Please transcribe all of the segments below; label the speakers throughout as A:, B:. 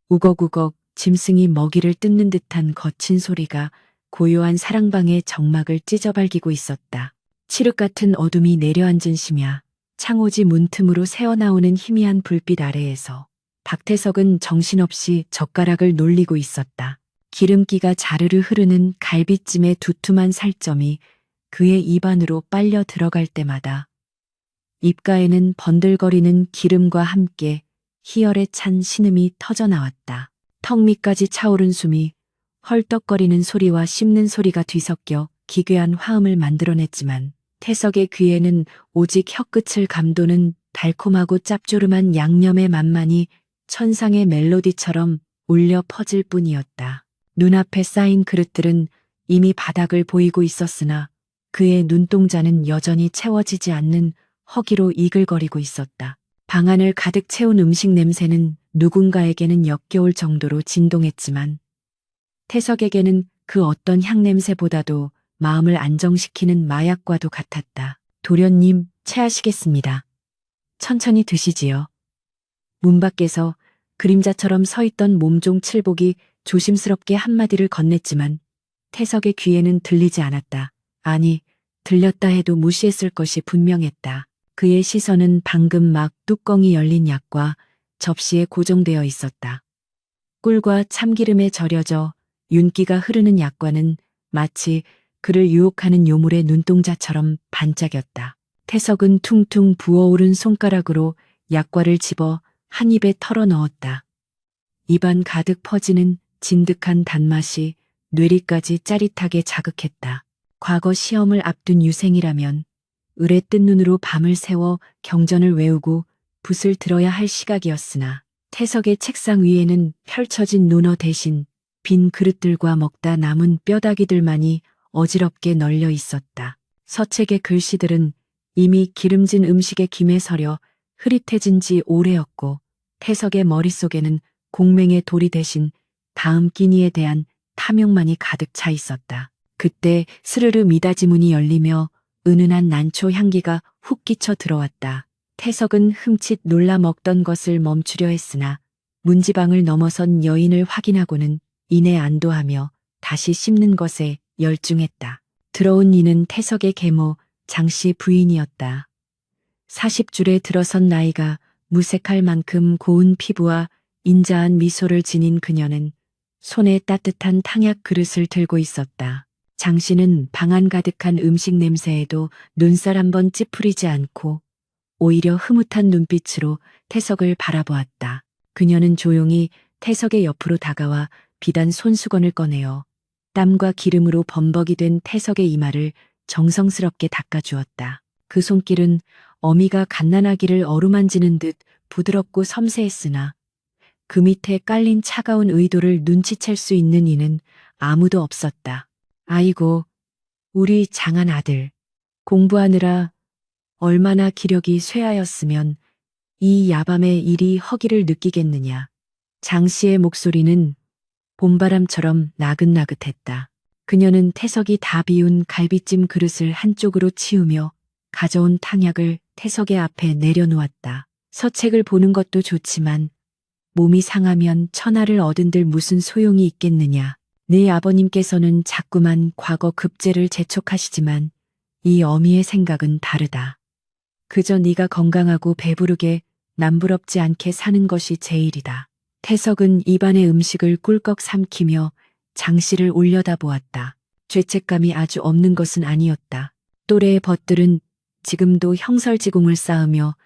A: 우걱우걱 짐승이 먹이를 뜯는 듯한 거친 소리가 고요한 사랑방의 정막을 찢어발기고 있었다. 칠흑 같은 어둠이 내려앉은 심야, 창호지 문틈으로 새어나오는 희미한 불빛 아래에서 박태석은 정신없이 젓가락을 놀리고 있었다. 기름기가 자르르 흐르는 갈비찜의 두툼한 살점이 그의 입 안으로 빨려 들어갈 때마다 입가에는 번들거리는 기름과 함께 희열에 찬 신음이 터져나왔다. 턱 밑까지 차오른 숨이 헐떡거리는 소리와 씹는 소리가 뒤섞여 기괴한 화음을 만들어냈지만 태석의 귀에는 오직 혀끝을 감도는 달콤하고 짭조름한 양념의 맛만이 천상의 멜로디처럼 울려 퍼질 뿐이었다. 눈앞에 쌓인 그릇들은 이미 바닥을 보이고 있었으나 그의 눈동자는 여전히 채워지지 않는 허기로 이글거리고 있었다. 방 안을 가득 채운 음식 냄새는 누군가에게는 역겨울 정도로 진동했지만 태석에게는 그 어떤 향냄새보다도 마음을 안정시키는 마약과도 같았다. 도련님, 체하시겠습니다. 천천히 드시지요. 문 밖에서 그림자처럼 서 있던 몸종 칠복이 조심스럽게 한마디를 건넸지만 태석의 귀에는 들리지 않았다. 아니, 들렸다 해도 무시했을 것이 분명했다. 그의 시선은 방금 막 뚜껑이 열린 약과 접시에 고정되어 있었다. 꿀과 참기름에 절여져 윤기가 흐르는 약과는 마치 그를 유혹하는 요물의 눈동자처럼 반짝였다. 태석은 퉁퉁 부어오른 손가락으로 약과를 집어 한 입에 털어 넣었다. 입안 가득 퍼지는 진득한 단맛이 뇌리까지 짜릿하게 자극했다. 과거 시험을 앞둔 유생이라면 을에 뜬 눈으로 밤을 새워 경전을 외우고 붓을 들어야 할 시각이었으나 태석의 책상 위에는 펼쳐진 논어 대신 빈 그릇들과 먹다 남은 뼈다귀들만이 어지럽게 널려 있었다. 서책의 글씨들은 이미 기름진 음식에 김에 서려 흐릿해진 지 오래였고 태석의 머릿속에는 공맹의 도리 대신 다음 끼니에 대한 탐욕만이 가득 차 있었다. 그때 스르르 미닫이 문이 열리며 은은한 난초 향기가 훅 끼쳐 들어왔다. 태석은 흠칫 놀라 먹던 것을 멈추려 했으나 문지방을 넘어선 여인을 확인하고는 이내 안도하며 다시 씹는 것에 열중했다. 들어온 이는 태석의 계모 장씨 부인이었다. 40줄에 들어선 나이가 무색할 만큼 고운 피부와 인자한 미소를 지닌 그녀는 손에 따뜻한 탕약 그릇을 들고 있었다. 장씨는 방 안 가득한 음식 냄새에도 눈살 한번 찌푸리지 않고 오히려 흐뭇한 눈빛으로 태석을 바라보았다. 그녀는 조용히 태석의 옆으로 다가와 비단 손수건을 꺼내어 땀과 기름으로 범벅이 된 태석의 이마를 정성스럽게 닦아주었다. 그 손길은 어미가 갓난아기를 어루만지는 듯 부드럽고 섬세했으나 그 밑에 깔린 차가운 의도를 눈치챌 수 있는 이는 아무도 없었다. 아이고, 우리 장한 아들. 공부하느라 얼마나 기력이 쇠하였으면 이 야밤에 이리 허기를 느끼겠느냐. 장씨의 목소리는 봄바람처럼 나긋나긋했다. 그녀는 태석이 다 비운 갈비찜 그릇을 한쪽으로 치우며 가져온 탕약을 태석의 앞에 내려놓았다. 서책을 보는 것도 좋지만 몸이 상하면 천하를 얻은들 무슨 소용이 있겠느냐. 네 아버님께서는 자꾸만 과거 급제를 재촉하시지만 이 어미의 생각은 다르다. 그저 네가 건강하고 배부르게 남부럽지 않게 사는 것이 제일이다. 태석은 입안의 음식을 꿀꺽 삼키며 장씨를 올려다보았다. 죄책감이 아주 없는 것은 아니었다. 또래의 벗들은 지금도 형설지공을 쌓으며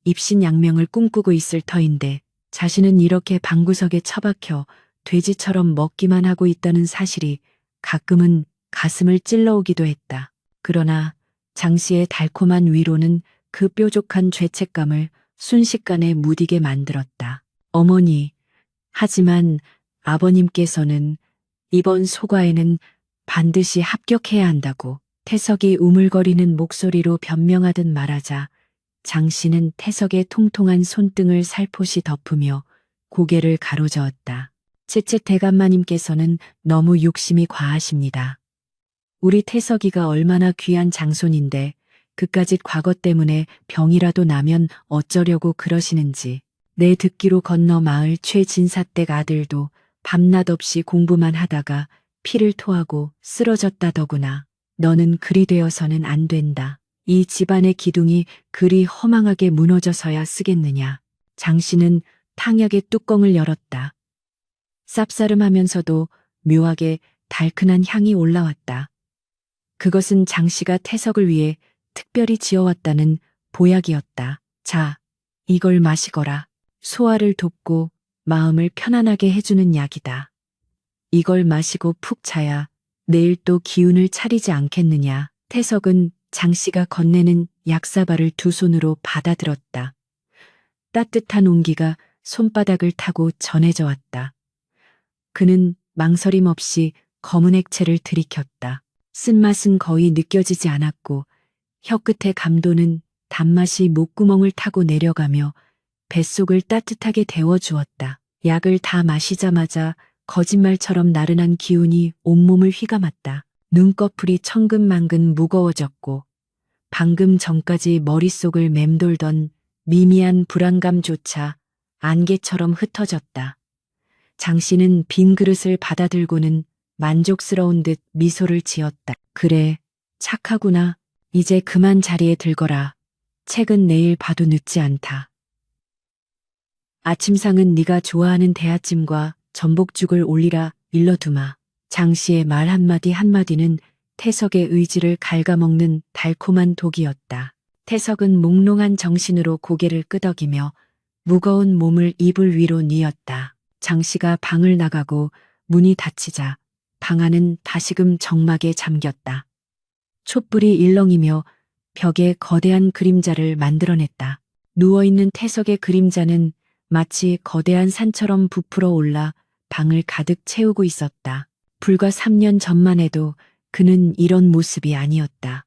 A: 입신양명을 꿈꾸고 있을 터인데 자신은 이렇게 방구석에 처박혀 돼지처럼 먹기만 하고 있다는 사실이 가끔은 가슴을 찔러오기도 했다. 그러나 장씨의 달콤한 위로는 그 뾰족한 죄책감을 순식간에 무디게 만들었다. 어머니, 하지만 아버님께서는 이번 소과에는 반드시 합격해야 한다고 태석이 우물거리는 목소리로 변명하듯 말하자 장씨는 태석의 통통한 손등을 살포시 덮으며 고개를 가로저었다. 째째 대감마님께서는 너무 욕심이 과하십니다. 우리 태석이가 얼마나 귀한 장손인데 그까짓 과거 때문에 병이라도 나면 어쩌려고 그러시는지. 내 듣기로 건너 마을 최진사댁 아들도 밤낮 없이 공부만 하다가 피를 토하고 쓰러졌다더구나. 너는 그리 되어서는 안 된다. 이 집안의 기둥이 그리 허망하게 무너져서야 쓰겠느냐. 장씨는 탕약의 뚜껑을 열었다. 쌉싸름하면서도 묘하게 달큰한 향이 올라왔다. 그것은 장씨가 태석을 위해 특별히 지어왔다는 보약이었다. 자, 이걸 마시거라. 소화를 돕고 마음을 편안하게 해주는 약이다. 이걸 마시고 푹 자야 내일 또 기운을 차리지 않겠느냐. 태석은 장씨가 건네는 약사발을 두 손으로 받아들었다. 따뜻한 온기가 손바닥을 타고 전해져 왔다. 그는 망설임 없이 검은 액체를 들이켰다. 쓴맛은 거의 느껴지지 않았고 혀끝의 감도는 단맛이 목구멍을 타고 내려가며 뱃속을 따뜻하게 데워주었다. 약을 다 마시자마자 거짓말처럼 나른한 기운이 온몸을 휘감았다. 눈꺼풀이 천근만근 무거워졌고 방금 전까지 머릿속을 맴돌던 미미한 불안감조차 안개처럼 흩어졌다. 장씨는 빈 그릇을 받아들고는 만족스러운 듯 미소를 지었다. 그래, 착하구나. 이제 그만 자리에 들거라. 책은 내일 봐도 늦지 않다. 아침상은 네가 좋아하는 대하찜과 전복죽을 올리라 일러두마. 장씨의 말 한마디 한마디는 태석의 의지를 갉아먹는 달콤한 독이었다. 태석은 몽롱한 정신으로 고개를 끄덕이며 무거운 몸을 이불 위로 뉘었다. 장씨가 방을 나가고 문이 닫히자 방 안은 다시금 정막에 잠겼다. 촛불이 일렁이며 벽에 거대한 그림자를 만들어냈다. 누워있는 태석의 그림자는 마치 거대한 산처럼 부풀어 올라 방을 가득 채우고 있었다. 불과 3년 전만 해도 그는 이런 모습이 아니었다.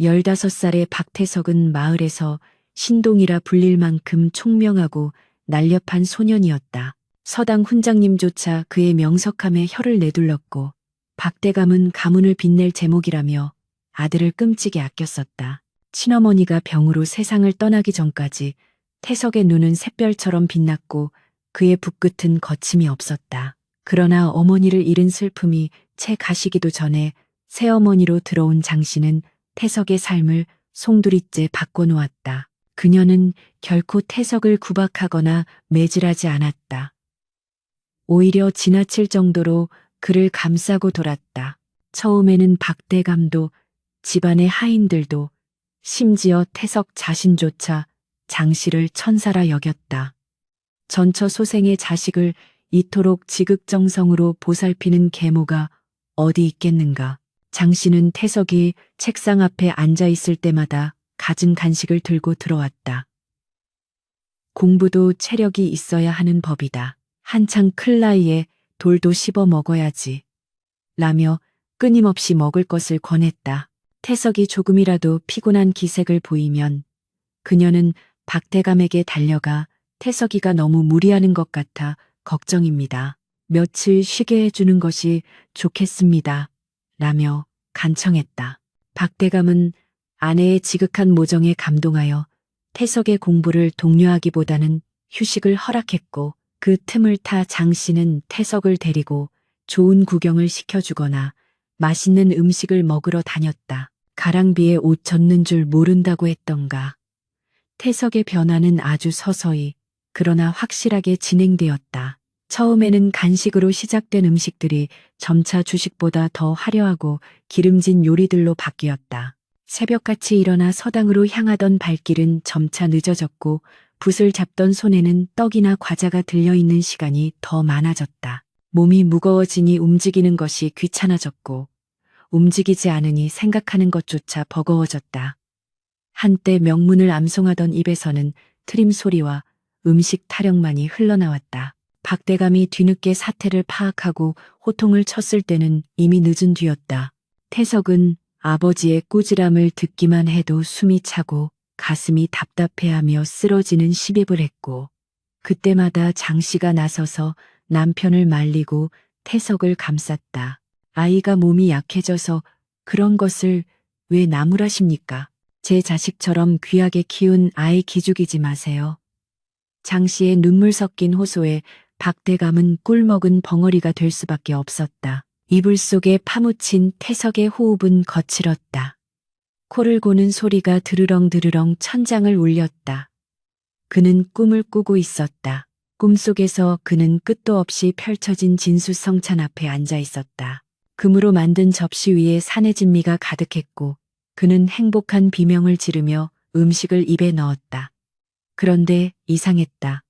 A: 15살의 박태석은 마을에서 신동이라 불릴 만큼 총명하고 날렵한 소년이었다. 서당 훈장님조차 그의 명석함에 혀를 내둘렀고 박대감은 가문을 빛낼 제목이라며 아들을 끔찍이 아꼈었다. 친어머니가 병으로 세상을 떠나기 전까지 태석의 눈은 샛별처럼 빛났고 그의 붓끝은 거침이 없었다. 그러나 어머니를 잃은 슬픔이 채 가시기도 전에 새어머니로 들어온 장씨는 태석의 삶을 송두리째 바꿔놓았다. 그녀는 결코 태석을 구박하거나 매질하지 않았다. 오히려 지나칠 정도로 그를 감싸고 돌았다. 처음에는 박대감도 집안의 하인들도 심지어 태석 자신조차 장씨를 천사라 여겼다. 전처소생의 자식을 이토록 지극정성으로 보살피는 계모가 어디 있겠는가. 장씨는 태석이 책상 앞에 앉아 있을 때마다 갖은 간식을 들고 들어왔다. 공부도 체력이 있어야 하는 법이다. 한창 클 나이에 돌도 씹어 먹어야지. 라며 끊임없이 먹을 것을 권했다. 태석이 조금이라도 피곤한 기색을 보이면 그녀는 박대감에게 달려가 태석이가 너무 무리하는 것 같아 걱정입니다. 며칠 쉬게 해주는 것이 좋겠습니다. 라며 간청했다. 박대감은 아내의 지극한 모정에 감동하여 태석의 공부를 독려하기보다는 휴식을 허락했고 그 틈을 타 장씨는 태석을 데리고 좋은 구경을 시켜주거나 맛있는 음식을 먹으러 다녔다. 가랑비에 옷 젖는 줄 모른다고 했던가. 태석의 변화는 아주 서서히 그러나 확실하게 진행되었다. 처음에는 간식으로 시작된 음식들이 점차 주식보다 더 화려하고 기름진 요리들로 바뀌었다. 새벽같이 일어나 서당으로 향하던 발길은 점차 늦어졌고 붓을 잡던 손에는 떡이나 과자가 들려있는 시간이 더 많아졌다. 몸이 무거워지니 움직이는 것이 귀찮아졌고 움직이지 않으니 생각하는 것조차 버거워졌다. 한때 명문을 암송하던 입에서는 트림 소리와 음식 타령만이 흘러나왔다. 박대감이 뒤늦게 사태를 파악하고 호통을 쳤을 때는 이미 늦은 뒤였다. 태석은 아버지의 꾸지람을 듣기만 해도 숨이 차고 가슴이 답답해하며 쓰러지는 시비를 했고 그때마다 장씨가 나서서 남편을 말리고 태석을 감쌌다. 아이가 몸이 약해져서 그런 것을 왜 나무라십니까? 제 자식처럼 귀하게 키운 아이 기죽이지 마세요. 장 씨의 눈물 섞인 호소에 박대감은 꿀먹은 벙어리가 될 수밖에 없었다. 이불 속에 파묻힌 태석의 호흡은 거칠었다. 코를 고는 소리가 드르렁드르렁 천장을 울렸다. 그는 꿈을 꾸고 있었다. 꿈속에서 그는 끝도 없이 펼쳐진 진수성찬 앞에 앉아 있었다. 금으로 만든 접시 위에 산해진미가 가득했고 그는 행복한 비명을 지르며 음식을 입에 넣었다. 그런데 이상했다.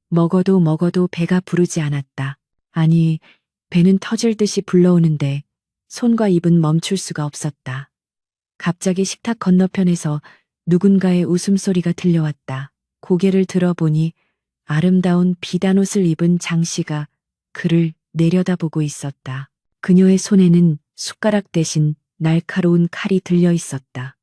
A: 먹어도 배가 부르지 않았다. 아니, 배는 터질 듯이 불러오는데 손과 입은 멈출 수가 없었다. 갑자기 식탁 건너편에서 누군가의 웃음소리가 들려왔다. 고개를 들어보니 아름다운 비단옷을 입은 장 씨가 그를 내려다보고 있었다. 그녀의 손에는 숟가락 대신 날카로운 칼이 들려 있었다.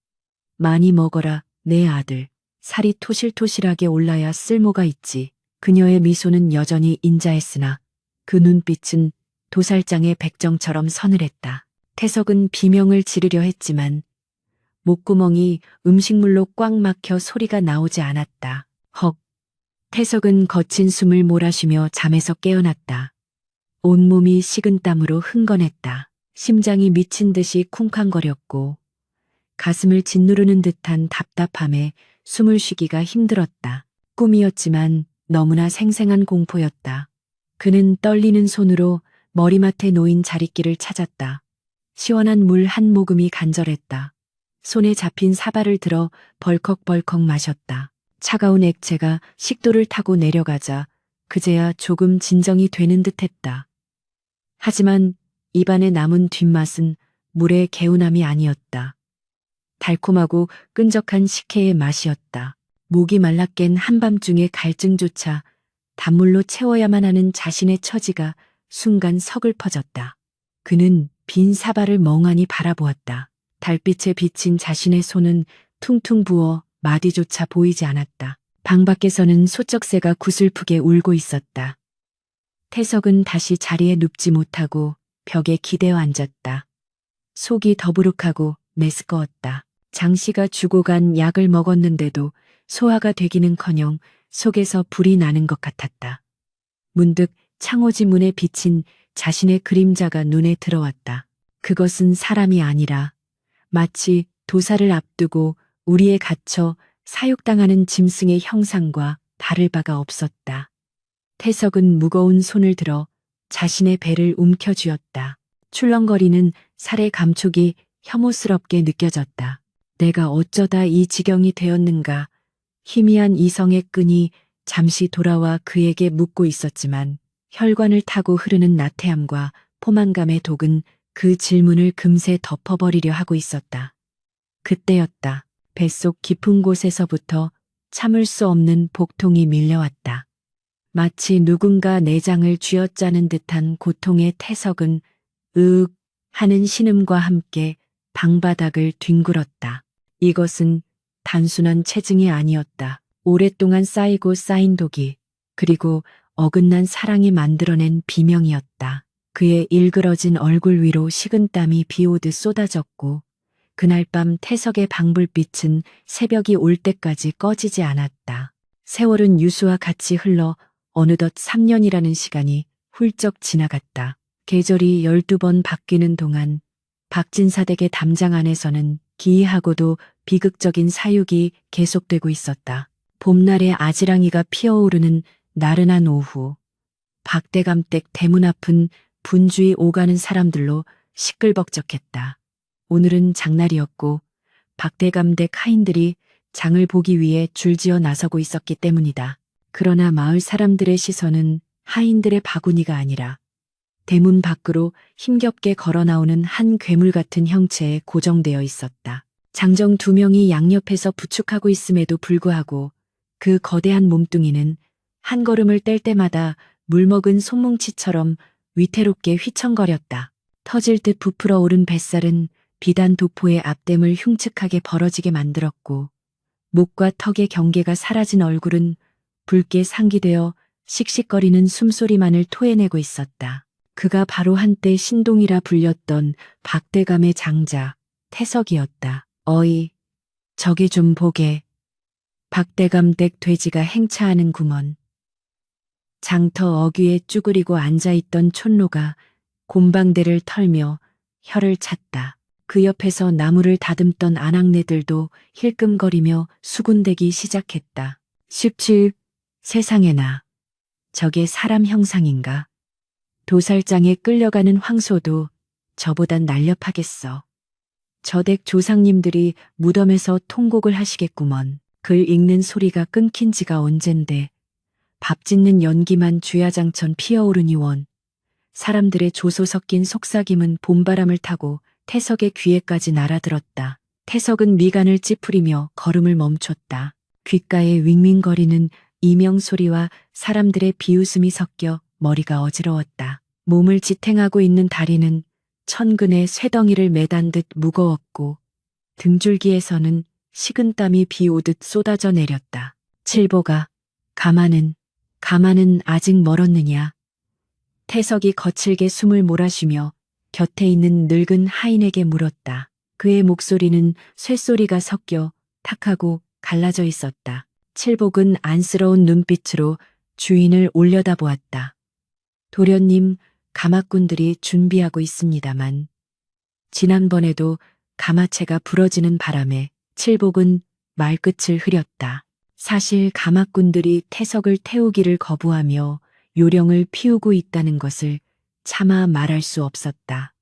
A: 많이 먹어라, 내 아들. 살이 토실토실하게 올라야 쓸모가 있지. 그녀의 미소는 여전히 인자했으나 그 눈빛은 도살장의 백정처럼 서늘했다. 태석은 비명을 지르려 했지만 목구멍이 음식물로 꽉 막혀 소리가 나오지 않았다. 헉. 태석은 거친 숨을 몰아쉬며 잠에서 깨어났다. 온몸이 식은땀으로 흥건했다. 심장이 미친 듯이 쿵쾅거렸고 가슴을 짓누르는 듯한 답답함에 숨을 쉬기가 힘들었다. 꿈이었지만 너무나 생생한 공포였다. 그는 떨리는 손으로 머리맡에 놓인 자릿기를 찾았다. 시원한 물 한 모금이 간절했다. 손에 잡힌 사발을 들어 벌컥벌컥 마셨다. 차가운 액체가 식도를 타고 내려가자 그제야 조금 진정이 되는 듯했다. 하지만 입안에 남은 뒷맛은 물의 개운함이 아니었다. 달콤하고 끈적한 식혜의 맛이었다. 목이 말라 깬 한밤중의 갈증조차 단물로 채워야만 하는 자신의 처지가 순간 서글퍼졌다. 그는 빈 사발을 멍하니 바라보았다. 달빛에 비친 자신의 손은 퉁퉁 부어 마디조차 보이지 않았다. 방 밖에서는 소쩍새가 구슬프게 울고 있었다. 태석은 다시 자리에 눕지 못하고 벽에 기대어 앉았다. 속이 더부룩하고 메스꺼웠다. 장 씨가 주고 간 약을 먹었는데도 소화가 되기는커녕 속에서 불이 나는 것 같았다. 문득 창호지 문에 비친 자신의 그림자가 눈에 들어왔다. 그것은 사람이 아니라 마치 도살을 앞두고 우리에 갇혀 사육당하는 짐승의 형상과 다를 바가 없었다. 태석은 무거운 손을 들어 자신의 배를 움켜쥐었다. 출렁거리는 살의 감촉이 혐오스럽게 느껴졌다. 내가 어쩌다 이 지경이 되었는가. 희미한 이성의 끈이 잠시 돌아와 그에게 묻고 있었지만 혈관을 타고 흐르는 나태함과 포만감의 독은 그 질문을 금세 덮어버리려 하고 있었다. 그때였다. 뱃속 깊은 곳에서부터 참을 수 없는 복통이 밀려왔다. 마치 누군가 내장을 쥐어짜는 듯한 고통의 태석은 으윽 하는 신음과 함께 방바닥을 뒹굴었다. 이것은 단순한 체증이 아니었다. 오랫동안 쌓이고 쌓인 독이 그리고 어긋난 사랑이 만들어낸 비명이었다. 그의 일그러진 얼굴 위로 식은땀이 비오듯 쏟아졌고 그날 밤 태석의 방불빛은 새벽이 올 때까지 꺼지지 않았다. 세월은 유수와 같이 흘러 어느덧 3년이라는 시간이 훌쩍 지나갔다. 계절이 12번 바뀌는 동안 박진사 댁의 담장 안에서는 기이하고도 비극적인 사육이 계속되고 있었다. 봄날의 아지랑이가 피어오르는 나른한 오후, 박대감 댁 대문 앞은 분주히 오가는 사람들로 시끌벅적했다. 오늘은 장날이었고 박대감 댁 하인들이 장을 보기 위해 줄지어 나서고 있었기 때문이다. 그러나 마을 사람들의 시선은 하인들의 바구니가 아니라 대문 밖으로 힘겹게 걸어 나오는 한 괴물 같은 형체에 고정되어 있었다. 장정 2명이 양옆에서 부축하고 있음에도 불구하고 그 거대한 몸뚱이는 한 걸음을 뗄 때마다 물먹은 손뭉치처럼 위태롭게 휘청거렸다. 터질 듯 부풀어 오른 뱃살은 비단 도포의 앞댐을 흉측하게 벌어지게 만들었고 목과 턱의 경계가 사라진 얼굴은 붉게 상기되어 씩씩거리는 숨소리만을 토해내고 있었다. 그가 바로 한때 신동이라 불렸던 박대감의 장자 태석이었다. 어이, 저기 좀 보게. 박대감 댁 돼지가 행차하는 구먼. 장터 어귀에 쭈그리고 앉아있던 촌로가 곰방대를 털며 혀를 찼다. 그 옆에서 나무를 다듬던 아낙네들도 힐끔거리며 수군대기 시작했다. 17. 세상에나. 저게 사람 형상인가? 도살장에 끌려가는 황소도 저보단 날렵하겠어. 저댁 조상님들이 무덤에서 통곡을 하시겠구먼. 글 읽는 소리가 끊긴 지가 언젠데 밥 짓는 연기만 주야장천 피어오르니 원. 사람들의 조소 섞인 속삭임은 봄바람을 타고 태석의 귀에까지 날아들었다. 태석은 미간을 찌푸리며 걸음을 멈췄다. 귓가에 윙윙거리는 이명 소리와 사람들의 비웃음이 섞여 머리가 어지러웠다. 몸을 지탱하고 있는 다리는 천근의 쇠덩이를 매단 듯 무거웠고 등줄기에서는 식은땀이 비 오듯 쏟아져 내렸다. 칠보가 가마는 아직 멀었느냐. 태석이 거칠게 숨을 몰아쉬며 곁에 있는 늙은 하인에게 물었다. 그의 목소리는 쇠소리가 섞여 탁하고 갈라져 있었다. 칠복은 안쓰러운 눈빛으로 주인을 올려다보았다. 도련님, 가마꾼들이 준비하고 있습니다만. 지난번에도 가마채가 부러지는 바람에 칠복은 말끝을 흐렸다. 사실 가마꾼들이 태석을 태우기를 거부하며 요령을 피우고 있다는 것을 차마 말할 수 없었다.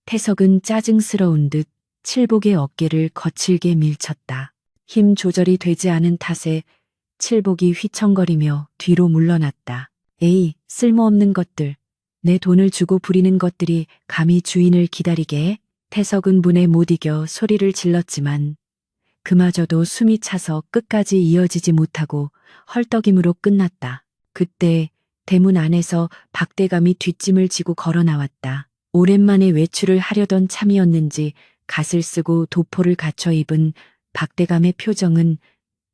A: 태석은 짜증스러운 듯 칠복의 어깨를 거칠게 밀쳤다. 힘 조절이 되지 않은 탓에 칠복이 휘청거리며 뒤로 물러났다. 에이, 쓸모없는 것들. 내 돈을 주고 부리는 것들이 감히 주인을 기다리게 해? 태석은 분에 못 이겨 소리를 질렀지만 그마저도 숨이 차서 끝까지 이어지지 못하고 헐떡임으로 끝났다. 그때 대문 안에서 박대감이 뒷짐을 지고 걸어 나왔다. 오랜만에 외출을 하려던 참이었는지 갓을 쓰고 도포를 갖춰 입은 박대감의 표정은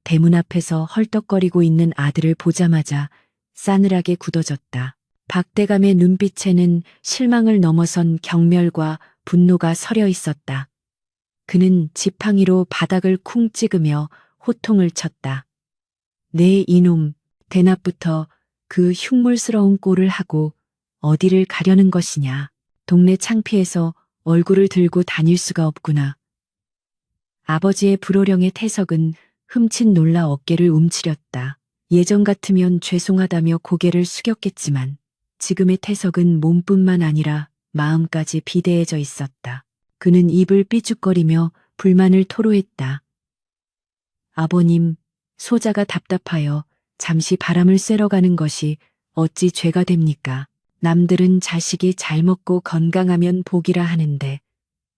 A: 대문 앞에서 헐떡거리고 있는 아들을 보자마자 싸늘하게 굳어졌다. 박대감의 눈빛에는 실망을 넘어선 경멸과 분노가 서려 있었다. 그는 지팡이로 바닥을 쿵 찍으며 호통을 쳤다. 네 이놈, 대낮부터 그 흉물스러운 꼴을 하고 어디를 가려는 것이냐. 동네 창피해서 얼굴을 들고 다닐 수가 없구나. 아버지의 불호령에 태석은 흠칫 놀라 어깨를 움츠렸다. 예전 같으면 죄송하다며 고개를 숙였겠지만 지금의 태석은 몸뿐만 아니라 마음까지 비대해져 있었다. 그는 입을 삐죽거리며 불만을 토로했다. 아버님, 소자가 답답하여 잠시 바람을 쐬러 가는 것이 어찌 죄가 됩니까? 남들은 자식이 잘 먹고 건강하면 복이라 하는데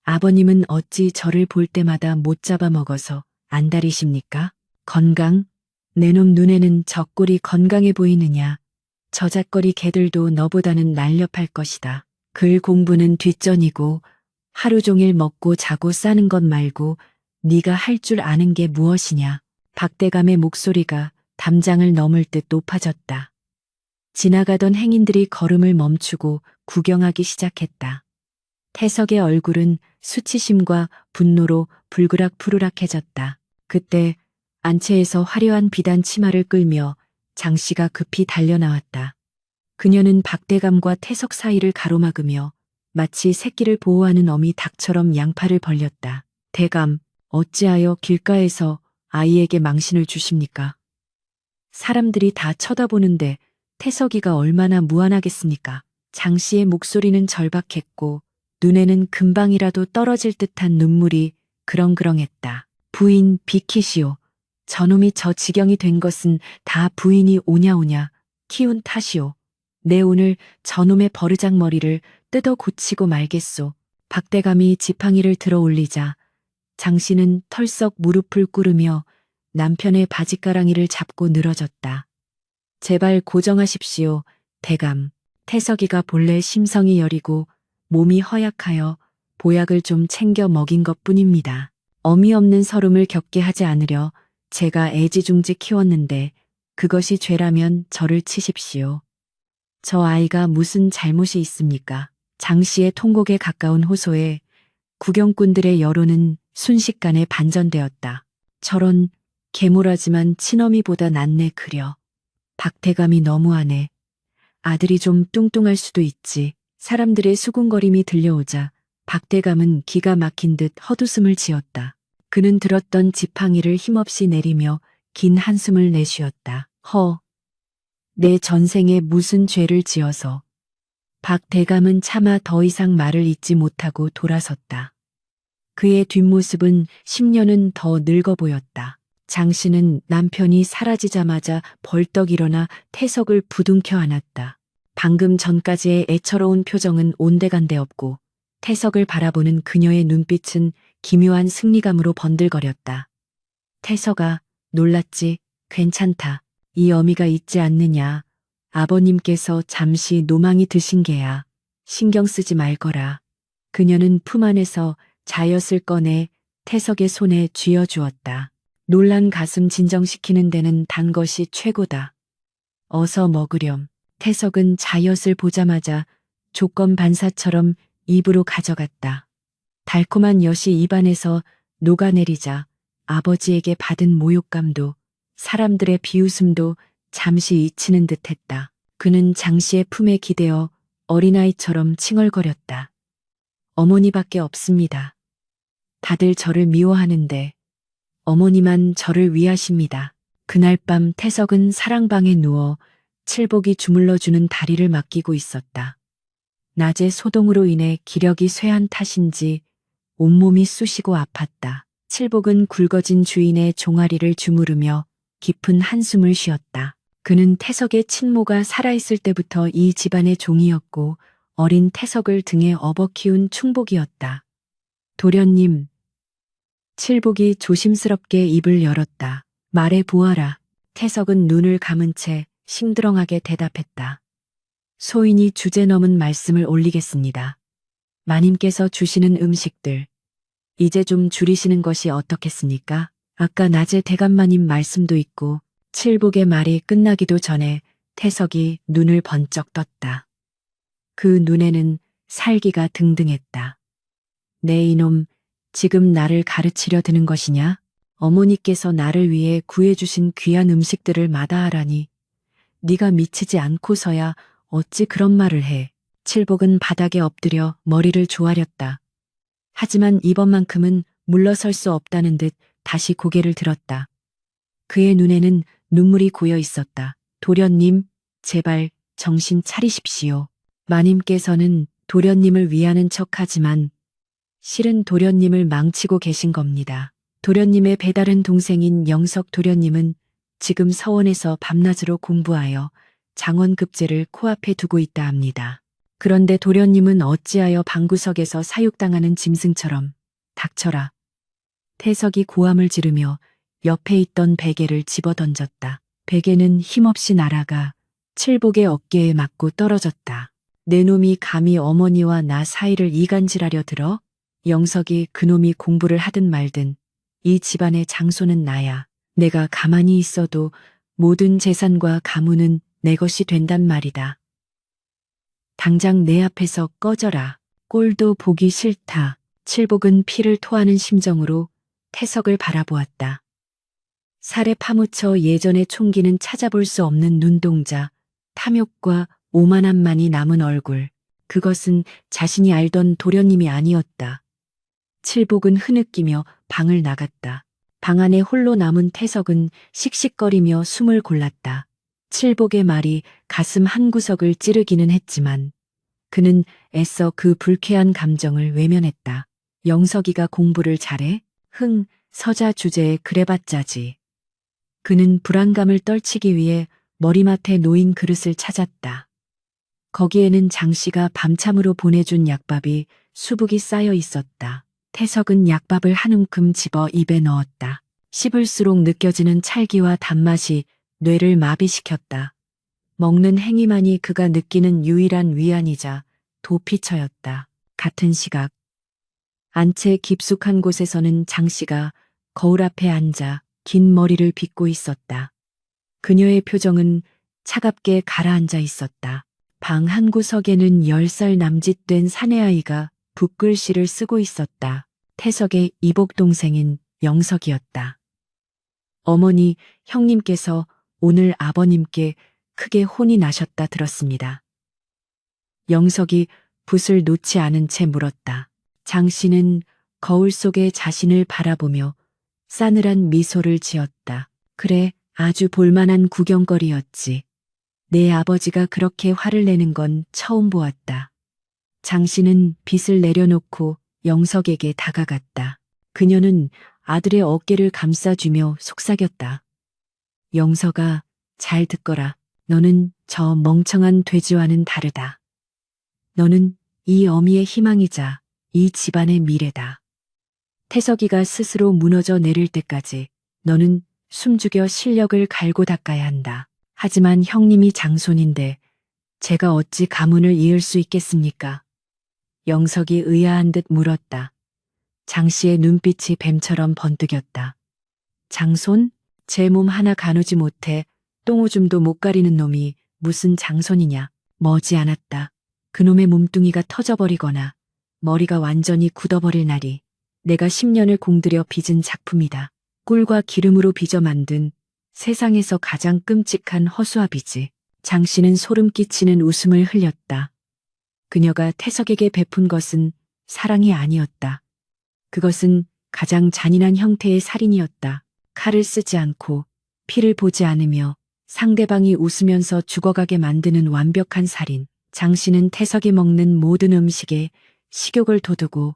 A: 아버님은 어찌 저를 볼 때마다 못 잡아먹어서 안달이십니까? 건강? 내놈 눈에는 저 꼴이 건강해 보이느냐? 저잣거리 개들도 너보다는 날렵할 것이다. 글 공부는 뒷전이고 하루 종일 먹고 자고 싸는 것 말고 네가 할 줄 아는 게 무엇이냐. 박대감의 목소리가 담장을 넘을 듯 높아졌다. 지나가던 행인들이 걸음을 멈추고 구경하기 시작했다. 태석의 얼굴은 수치심과 분노로 불그락푸르락해졌다. 그때 안채에서 화려한 비단 치마를 끌며 장씨가 급히 달려나왔다. 그녀는 박대감과 태석 사이를 가로막으며 마치 새끼를 보호하는 어미 닭처럼 양팔을 벌렸다. 대감, 어찌하여 길가에서 아이에게 망신을 주십니까? 사람들이 다 쳐다보는데 태석이가 얼마나 무안하겠습니까? 장씨의 목소리는 절박했고 눈에는 금방이라도 떨어질 듯한 눈물이 그렁그렁했다. 부인 비키시오. 저놈이 저 지경이 된 것은 다 부인이 오냐오냐 키운 탓이오. 내 오늘 저놈의 버르장머리를 뜯어 고치고 말겠소. 박대감이 지팡이를 들어 올리자 장씨는 털썩 무릎을 꿇으며 남편의 바짓가랑이를 잡고 늘어졌다. 제발 고정하십시오, 대감. 태석이가 본래 심성이 여리고 몸이 허약하여 보약을 좀 챙겨 먹인 것뿐입니다. 어미 없는 서름을 겪게 하지 않으려 제가 애지중지 키웠는데 그것이 죄라면 저를 치십시오. 저 아이가 무슨 잘못이 있습니까? 장씨의 통곡에 가까운 호소에 구경꾼들의 여론은 순식간에 반전되었다. 저런 계모라지만 친어미보다 낫네 그려. 박대감이 너무하네. 아들이 좀 뚱뚱할 수도 있지. 사람들의 수군거림이 들려오자 박대감은 기가 막힌 듯 헛웃음을 지었다. 그는 들었던 지팡이를 힘없이 내리며 긴 한숨을 내쉬었다. 내 전생에 무슨 죄를 지어서. 박대감은 차마 더 이상 말을 잇지 못하고 돌아섰다. 그의 뒷모습은 10년은 더 늙어 보였다. 장씨는 남편이 사라지자마자 벌떡 일어나 태석을 부둥켜 안았다. 방금 전까지의 애처로운 표정은 온데간데 없고 태석을 바라보는 그녀의 눈빛은 기묘한 승리감으로 번들거렸다. 태석아, 놀랐지? 괜찮다. 이 어미가 있지 않느냐. 아버님께서 잠시 노망이 드신 게야. 신경 쓰지 말거라. 그녀는 품 안에서 자엿을 꺼내 태석의 손에 쥐어주었다. 놀란 가슴 진정시키는 데는 단 것이 최고다. 어서 먹으렴. 태석은 자엿을 보자마자 조건 반사처럼 입으로 가져갔다. 달콤한 엿이 입안에서 녹아내리자 아버지에게 받은 모욕감도 사람들의 비웃음도 잠시 잊히는 듯했다. 그는 장씨의 품에 기대어 어린아이처럼 칭얼거렸다. 어머니밖에 없습니다. 다들 저를 미워하는데 어머니만 저를 위하십니다. 그날 밤 태석은 사랑방에 누워 칠복이 주물러주는 다리를 맡기고 있었다. 낮에 소동으로 인해 기력이 쇠한 탓인지 온몸이 쑤시고 아팠다. 칠복은 굵어진 주인의 종아리를 주무르며 깊은 한숨을 쉬었다. 그는 태석의 친모가 살아있을 때부터 이 집안의 종이었고 어린 태석을 등에 업어 키운 충복이었다. 도련님. 칠복이 조심스럽게 입을 열었다. 말해 보아라. 태석은 눈을 감은 채 심드렁하게 대답했다. 소인이 주제 넘은 말씀을 올리겠습니다. 마님께서 주시는 음식들, 이제 좀 줄이시는 것이 어떻겠습니까? 아까 낮에 대감마님 말씀도 있고 칠복의 말이 끝나기도 전에 태석이 눈을 번쩍 떴다. 그 눈에는 살기가 등등했다. 내 이놈, 지금 나를 가르치려 드는 것이냐? 어머니께서 나를 위해 구해주신 귀한 음식들을 마다하라니. 네가 미치지 않고서야 어찌 그런 말을 해. 칠복은 바닥에 엎드려 머리를 조아렸다. 하지만 이번만큼은 물러설 수 없다는 듯 다시 고개를 들었다. 그의 눈에는 눈물이 고여 있었다. 도련님, 제발 정신 차리십시오. 마님께서는 도련님을 위하는 척하지만 실은 도련님을 망치고 계신 겁니다. 도련님의 배다른 동생인 영석 도련님은 지금 서원에서 밤낮으로 공부하여 장원급제를 코앞에 두고 있다 합니다. 그런데 도련님은 어찌하여 방구석에서 사육당하는 짐승처럼 닥쳐라. 태석이 고함을 지르며 옆에 있던 베개를 집어던졌다. 베개는 힘없이 날아가 칠복의 어깨에 맞고 떨어졌다. 내 놈이 감히 어머니와 나 사이를 이간질하려 들어? 영석이 그놈이 공부를 하든 말든 이 집안의 장소는 나야. 내가 가만히 있어도 모든 재산과 가문은 내 것이 된단 말이다. 당장 내 앞에서 꺼져라. 꼴도 보기 싫다. 칠복은 피를 토하는 심정으로 태석을 바라보았다. 살에 파묻혀 예전의 총기는 찾아볼 수 없는 눈동자, 탐욕과 오만함만이 남은 얼굴. 그것은 자신이 알던 도련님이 아니었다. 칠복은 흐느끼며 방을 나갔다. 방 안에 홀로 남은 태석은 씩씩거리며 숨을 골랐다. 칠복의 말이 가슴 한구석을 찌르기는 했지만 그는 애써 그 불쾌한 감정을 외면했다. 영석이가 공부를 잘해? 서자 주제에 그래봤자지. 그는 불안감을 떨치기 위해 머리맡에 놓인 그릇을 찾았다. 거기에는 장씨가 밤참으로 보내준 약밥이 수북이 쌓여 있었다. 태석은 약밥을 한 움큼 집어 입에 넣었다. 씹을수록 느껴지는 찰기와 단맛이 뇌를 마비시켰다. 먹는 행위만이 그가 느끼는 유일한 위안이자 도피처였다. 같은 시각 안채 깊숙한 곳에서는 장씨가 거울 앞에 앉아 긴 머리를 빗고 있었다. 그녀의 표정은 차갑게 가라앉아 있었다. 방 한 구석에는 10살 남짓된 사내아이가 붓글씨를 쓰고 있었다. 태석의 이복 동생인 영석이었다. 어머니, 형님께서 오늘 아버님께 크게 혼이 나셨다 들었습니다. 영석이 붓을 놓지 않은 채 물었다. 장 씨는 거울 속에 자신을 바라보며 싸늘한 미소를 지었다. 그래, 아주 볼만한 구경거리였지. 내 아버지가 그렇게 화를 내는 건 처음 보았다. 장 씨는 빗을 내려놓고 영석에게 다가갔다. 그녀는 아들의 어깨를 감싸주며 속삭였다. 영석아, 잘 듣거라. 너는 저 멍청한 돼지와는 다르다. 너는 이 어미의 희망이자 이 집안의 미래다. 태석이가 스스로 무너져 내릴 때까지 너는 숨죽여 실력을 갈고 닦아야 한다. 하지만 형님이 장손인데 제가 어찌 가문을 이을 수 있겠습니까? 영석이 의아한 듯 물었다. 장 씨의 눈빛이 뱀처럼 번뜩였다. 장손? 제 몸 하나 가누지 못해 똥오줌도 못 가리는 놈이 무슨 장손이냐. 머지않았다. 그놈의 몸뚱이가 터져버리거나 머리가 완전히 굳어버릴 날이 내가 10년을 공들여 빚은 작품이다. 꿀과 기름으로 빚어 만든 세상에서 가장 끔찍한 허수아비지. 장 씨는 소름 끼치는 웃음을 흘렸다. 그녀가 태석에게 베푼 것은 사랑이 아니었다. 그것은 가장 잔인한 형태의 살인이었다. 칼을 쓰지 않고 피를 보지 않으며 상대방이 웃으면서 죽어가게 만드는 완벽한 살인. 장 씨는 태석이 먹는 모든 음식에 식욕을 돋우고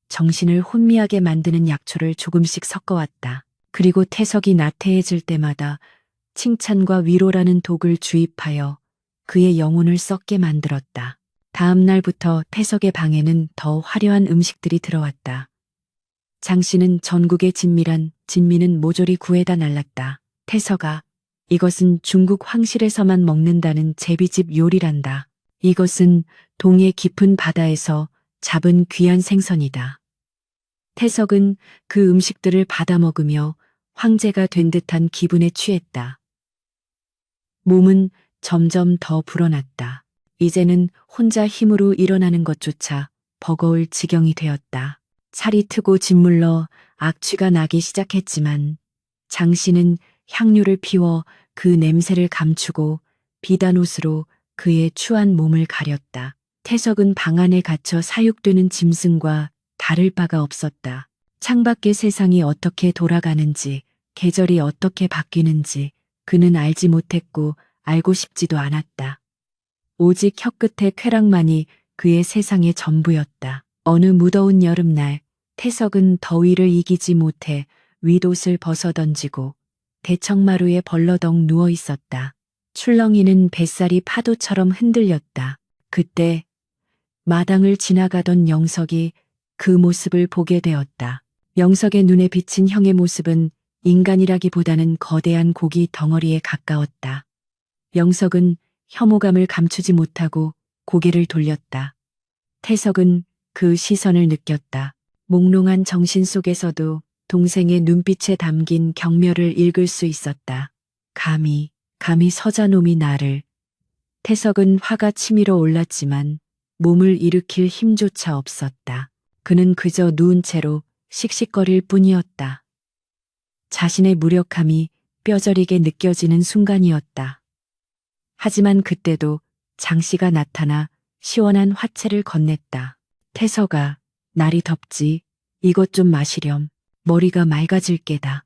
A: 정신을 혼미하게 만드는 약초를 조금씩 섞어왔다. 그리고 태석이 나태해질 때마다 칭찬과 위로라는 독을 주입하여 그의 영혼을 썩게 만들었다. 다음 날부터 태석의 방에는 더 화려한 음식들이 들어왔다. 장 씨는 전국의 진미는 모조리 구해다 날랐다. 태석아, 이것은 중국 황실에서만 먹는다는 제비집 요리란다. 이것은 동해 깊은 바다에서 잡은 귀한 생선이다. 태석은 그 음식들을 받아 먹으며 황제가 된 듯한 기분에 취했다. 몸은 점점 더 불어났다. 이제는 혼자 힘으로 일어나는 것조차 버거울 지경이 되었다. 살이 트고 짓물러 악취가 나기 시작했지만 장 씨는 향료를 피워 그 냄새를 감추고 비단 옷으로 그의 추한 몸을 가렸다. 태석은 방 안에 갇혀 사육되는 짐승과 다를 바가 없었다. 창밖의 세상이 어떻게 돌아가는지, 계절이 어떻게 바뀌는지 그는 알지 못했고 알고 싶지도 않았다. 오직 혀끝의 쾌락만이 그의 세상의 전부였다. 어느 무더운 여름날 태석은 더위를 이기지 못해 윗옷을 벗어던지고 대청마루에 벌러덩 누워 있었다. 출렁이는 뱃살이 파도처럼 흔들렸다. 그때 마당을 지나가던 영석이 그 모습을 보게 되었다. 영석의 눈에 비친 형의 모습은 인간이라기보다는 거대한 고기 덩어리에 가까웠다. 영석은 혐오감을 감추지 못하고 고개를 돌렸다. 태석은 그 시선을 느꼈다. 몽롱한 정신 속에서도 동생의 눈빛에 담긴 경멸을 읽을 수 있었다. 감히 서자놈이 나를. 태석은 화가 치밀어 올랐지만 몸을 일으킬 힘조차 없었다. 그는 그저 누운 채로 씩씩거릴 뿐이었다. 자신의 무력함이 뼈저리게 느껴지는 순간이었다. 하지만 그때도 장 씨가 나타나 시원한 화채를 건넸다. 태석아, 날이 덥지. 이것 좀 마시렴. 머리가 맑아질 게다.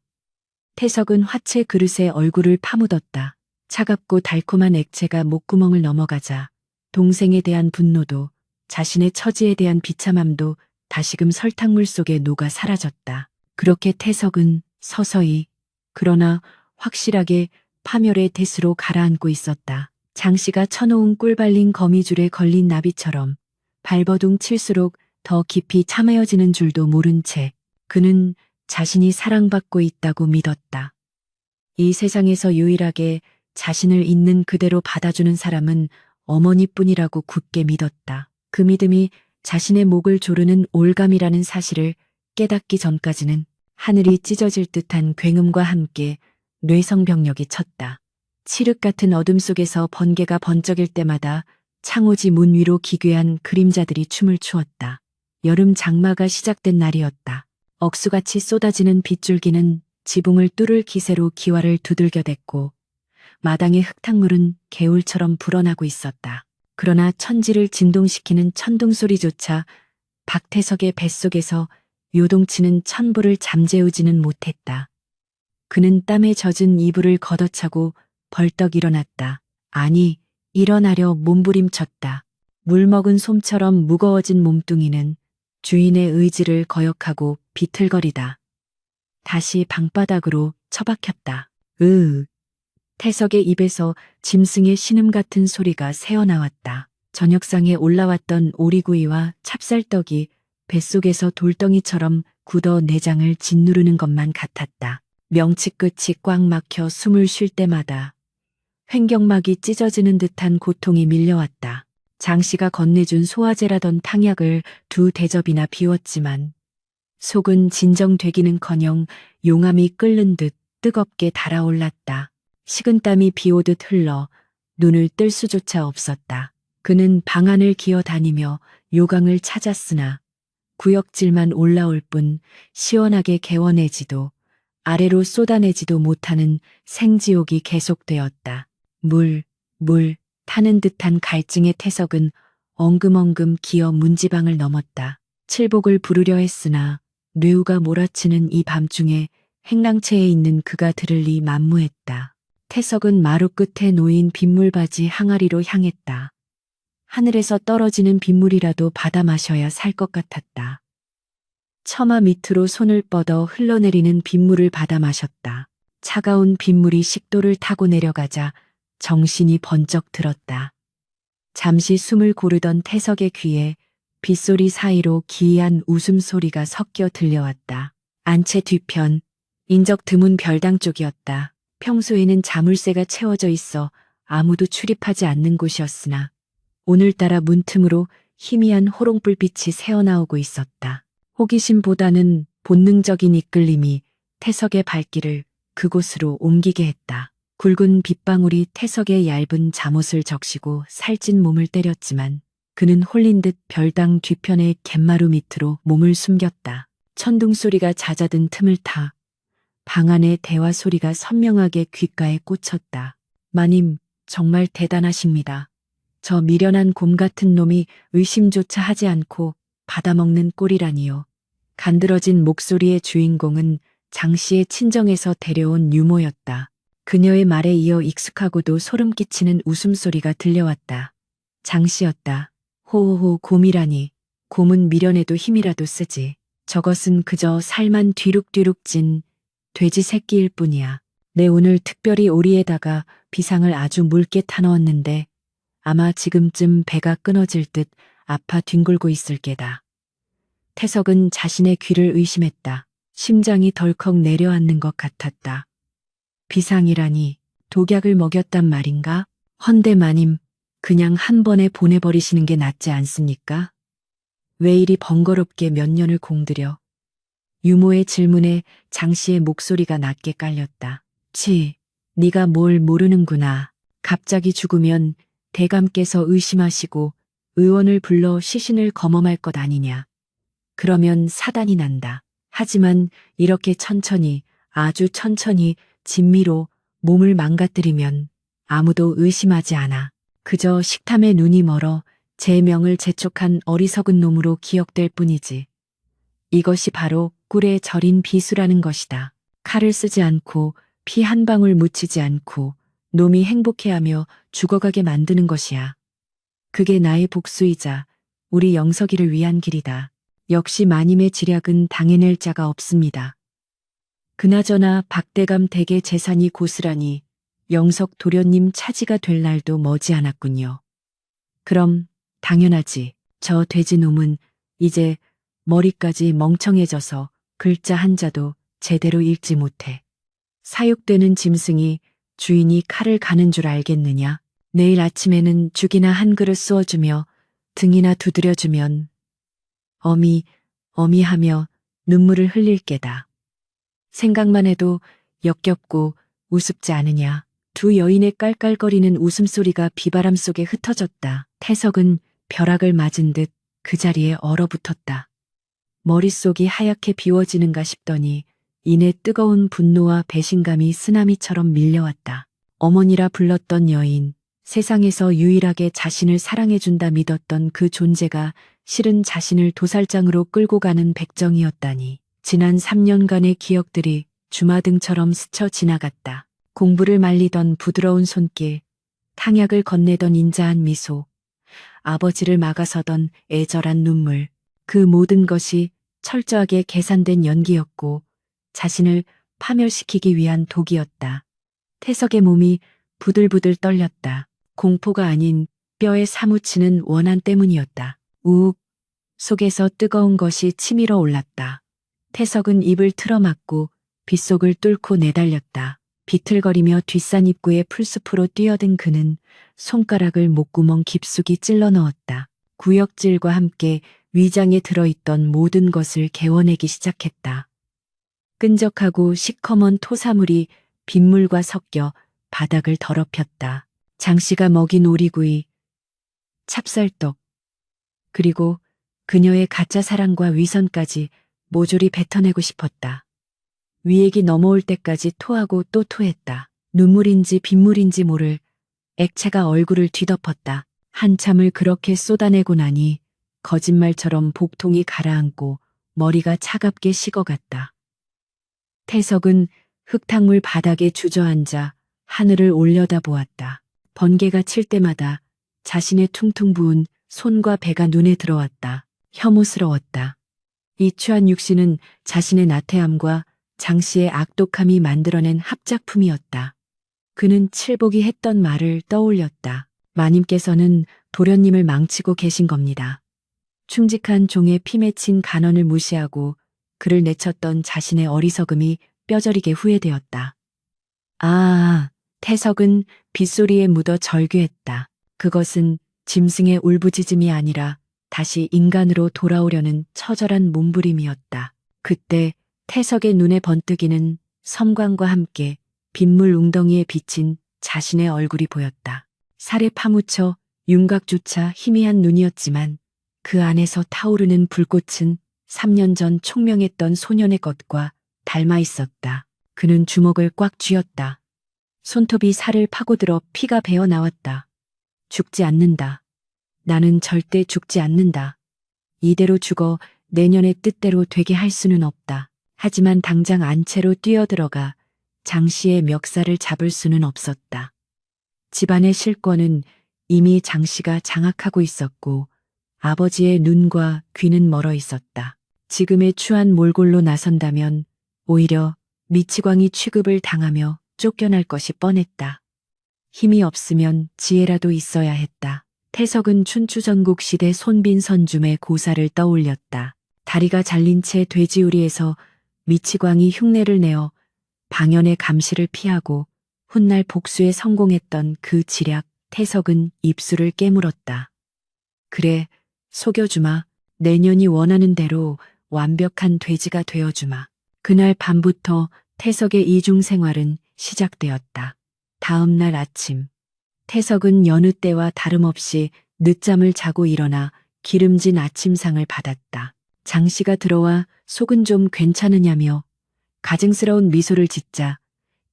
A: 태석은 화채 그릇에 얼굴을 파묻었다. 차갑고 달콤한 액체가 목구멍을 넘어가자 동생에 대한 분노도 자신의 처지에 대한 비참함도 다시금 설탕물 속에 녹아 사라졌다. 그렇게 태석은 서서히 그러나 확실하게 파멸의 대수로 가라앉고 있었다. 장 씨가 쳐놓은 꿀발린 거미줄에 걸린 나비처럼 발버둥 칠수록 더 깊이 참아여지는 줄도 모른 채 그는 자신이 사랑받고 있다고 믿었다. 이 세상에서 유일하게 자신을 있는 그대로 받아주는 사람은 어머니뿐이라고 굳게 믿었다. 그 믿음이 자신의 목을 조르는 올감이라는 사실을 깨닫기 전까지는 하늘이 찢어질 듯한 굉음과 함께 뇌성병력이 쳤다. 칠흑 같은 어둠 속에서 번개가 번쩍일 때마다 창호지 문 위로 기괴한 그림자들이 춤을 추었다. 여름 장마가 시작된 날이었다. 억수같이 쏟아지는 빗줄기는 지붕을 뚫을 기세로 기와를 두들겨댔고 마당의 흙탕물은 개울처럼 불어나고 있었다. 그러나 천지를 진동시키는 천둥 소리조차 박태석의 뱃속에서 요동치는 천부를 잠재우지는 못했다. 그는 땀에 젖은 이불을 걷어차고 벌떡 일어났다. 아니, 일어나려 몸부림쳤다. 물먹은 솜처럼 무거워진 몸뚱이는 주인의 의지를 거역하고 비틀거리다. 다시 방바닥으로 처박혔다. 태석의 입에서 짐승의 신음 같은 소리가 새어나왔다. 저녁상에 올라왔던 오리구이와 찹쌀떡이 뱃속에서 돌덩이처럼 굳어 내장을 짓누르는 것만 같았다. 명치 끝이 꽉 막혀 숨을 쉴 때마다 횡격막이 찢어지는 듯한 고통이 밀려왔다. 장씨가 건네준 소화제라던 탕약을 2대접이나 비웠지만 속은 진정되기는커녕 용암이 끓는 듯 뜨겁게 달아올랐다. 식은땀이 비오듯 흘러 눈을 뜰 수조차 없었다. 그는 방 안을 기어다니며 요강을 찾았으나 구역질만 올라올 뿐 시원하게 개워내지도 아래로 쏟아내지도 못하는 생지옥이 계속되었다. 물 타는 듯한 갈증의 태석은 엉금엉금 기어 문지방을 넘었다. 칠복을 부르려 했으나 뇌우가 몰아치는 이 밤중에 행랑채에 있는 그가 들으리 만무했다. 태석은 마루 끝에 놓인 빗물바지 항아리로 향했다. 하늘에서 떨어지는 빗물이라도 받아 마셔야 살 것 같았다. 처마 밑으로 손을 뻗어 흘러내리는 빗물을 받아 마셨다. 차가운 빗물이 식도를 타고 내려가자 정신이 번쩍 들었다. 잠시 숨을 고르던 태석의 귀에 빗소리 사이로 기이한 웃음소리가 섞여 들려왔다. 안채 뒤편, 인적 드문 별당 쪽이었다. 평소에는 자물쇠가 채워져 있어 아무도 출입하지 않는 곳이었으나 오늘따라 문틈으로 희미한 호롱불빛이 새어나오고 있었다. 호기심보다는 본능적인 이끌림이 태석의 발길을 그곳으로 옮기게 했다. 굵은 빗방울이 태석의 얇은 잠옷을 적시고 살찐 몸을 때렸지만 그는 홀린 듯 별당 뒤편의 갯마루 밑으로 몸을 숨겼다. 천둥 소리가 잦아든 틈을 타 방 안의 대화 소리가 선명하게 귓가에 꽂혔다. 마님, 정말 대단하십니다. 저 미련한 곰 같은 놈이 의심조차 하지 않고 받아먹는 꼴이라니요. 간드러진 목소리의 주인공은 장씨의 친정에서 데려온 유모였다. 그녀의 말에 이어 익숙하고도 소름 끼치는 웃음소리가 들려왔다. 장씨였다. 호호호 곰이라니. 곰은 미련에도 힘이라도 쓰지. 저것은 그저 살만 뒤룩뒤룩 찐 돼지 새끼일 뿐이야. 내 오늘 특별히 오리에다가 비상을 아주 묽게 타넣었는데 아마 지금쯤 배가 끊어질 듯 아파 뒹굴고 있을 게다. 태석은 자신의 귀를 의심했다. 심장이 덜컥 내려앉는 것 같았다. 비상이라니 독약을 먹였단 말인가? 헌데 마님, 그냥 한 번에 보내버리시는 게 낫지 않습니까? 왜 이리 번거롭게 몇 년을 공들여? 유모의 질문에 장씨의 목소리가 낮게 깔렸다. 네가 뭘 모르는구나. 갑자기 죽으면 대감께서 의심하시고 의원을 불러 시신을 검험할 것 아니냐. 그러면 사단이 난다. 하지만 이렇게 천천히, 아주 천천히 진미로 몸을 망가뜨리면 아무도 의심하지 않아. 그저 식탐에 눈이 멀어 제 명을 재촉한 어리석은 놈으로 기억될 뿐이지. 이것이 바로 꿀에 절인 비수라는 것이다. 칼을 쓰지 않고 피 한 방울 묻히지 않고 놈이 행복해하며 죽어가게 만드는 것이야. 그게 나의 복수이자 우리 영석이를 위한 길이다. 역시 마님의 지략은 당해낼 자가 없습니다. 그나저나 박대감 댁의 재산이 고스란히 영석 도련님 차지가 될 날도 머지않았군요. 그럼 당연하지. 저 돼지놈은 이제 머리까지 멍청해져서 글자 한자도 제대로 읽지 못해. 사육되는 짐승이 주인이 칼을 가는 줄 알겠느냐? 내일 아침에는 죽이나 한 그릇 쏘어주며 등이나 두드려주면 어미 하며 눈물을 흘릴 게다. 생각만 해도 역겹고 우습지 않으냐. 두 여인의 깔깔거리는 웃음소리가 비바람 속에 흩어졌다. 태석은 벼락을 맞은 듯 그 자리에 얼어붙었다. 머릿속이 하얗게 비워지는가 싶더니 이내 뜨거운 분노와 배신감이 쓰나미처럼 밀려왔다. 어머니라 불렀던 여인, 세상에서 유일하게 자신을 사랑해준다 믿었던 그 존재가 실은 자신을 도살장으로 끌고 가는 백정이었다니. 지난 3년간의 기억들이 주마등처럼 스쳐 지나갔다. 공부를 말리던 부드러운 손길, 탕약을 건네던 인자한 미소, 아버지를 막아서던 애절한 눈물, 그 모든 것이 철저하게 계산된 연기였고 자신을 파멸시키기 위한 독이었다. 태석의 몸이 부들부들 떨렸다. 공포가 아닌 뼈에 사무치는 원한 때문이었다. 우욱 속에서 뜨거운 것이 치밀어 올랐다. 태석은 입을 틀어막고 빗속을 뚫고 내달렸다. 비틀거리며 뒷산 입구의 풀숲으로 뛰어든 그는 손가락을 목구멍 깊숙이 찔러 넣었다. 구역질과 함께 위장에 들어있던 모든 것을 개워내기 시작했다. 끈적하고 시커먼 토사물이 빗물과 섞여 바닥을 더럽혔다. 장씨가 먹인 오리구이, 찹쌀떡, 그리고 그녀의 가짜 사랑과 위선까지 모조리 뱉어내고 싶었다. 위액이 넘어올 때까지 토하고 또 토했다. 눈물인지 빗물인지 모를 액체가 얼굴을 뒤덮었다. 한참을 그렇게 쏟아내고 나니 거짓말처럼 복통이 가라앉고 머리가 차갑게 식어갔다. 태석은 흙탕물 바닥에 주저앉아 하늘을 올려다보았다. 번개가 칠 때마다 자신의 퉁퉁 부은 손과 배가 눈에 들어왔다. 혐오스러웠다. 이 추한 육신은 자신의 나태함과 장씨의 악독함이 만들어낸 합작품이었다. 그는 칠복이 했던 말을 떠올렸다. 마님께서는 도련님을 망치고 계신 겁니다. 충직한 종의 피 맺힌 간언을 무시하고 그를 내쳤던 자신의 어리석음이 뼈저리게 후회되었다. 아, 태석은 빗소리에 묻어 절규했다. 그것은 짐승의 울부짖음이 아니라 다시 인간으로 돌아오려는 처절한 몸부림이었다. 그때 태석의 눈에 번뜩이는 섬광과 함께 빗물 웅덩이에 비친 자신의 얼굴이 보였다. 살에 파묻혀 윤곽조차 희미한 눈이었지만 그 안에서 타오르는 불꽃은 3년 전 총명했던 소년의 것과 닮아 있었다. 그는 주먹을 꽉 쥐었다. 손톱이 살을 파고들어 피가 배어 나왔다. 죽지 않는다. 나는 절대 죽지 않는다. 이대로 죽어 내년의 뜻대로 되게 할 수는 없다. 하지만 당장 안채로 뛰어들어가 장씨의 멱살을 잡을 수는 없었다. 집안의 실권은 이미 장씨가 장악하고 있었고 아버지의 눈과 귀는 멀어 있었다. 지금의 추한 몰골로 나선다면 오히려 미치광이 취급을 당하며 쫓겨날 것이 뻔했다. 힘이 없으면 지혜라도 있어야 했다. 태석은 춘추전국 시대 손빈 선줌의 고사를 떠올렸다. 다리가 잘린 채 돼지우리에서 미치광이 흉내를 내어 방연의 감시를 피하고 훗날 복수에 성공했던 그 지략. 태석은 입술을 깨물었다. 그래, 속여주마. 내년이 원하는 대로 완벽한 돼지가 되어주마. 그날 밤부터 태석의 이중 생활은 시작되었다. 다음 날 아침, 태석은 여느 때와 다름없이 늦잠을 자고 일어나 기름진 아침상을 받았다. 장씨가 들어와 속은 좀 괜찮으냐며 가증스러운 미소를 짓자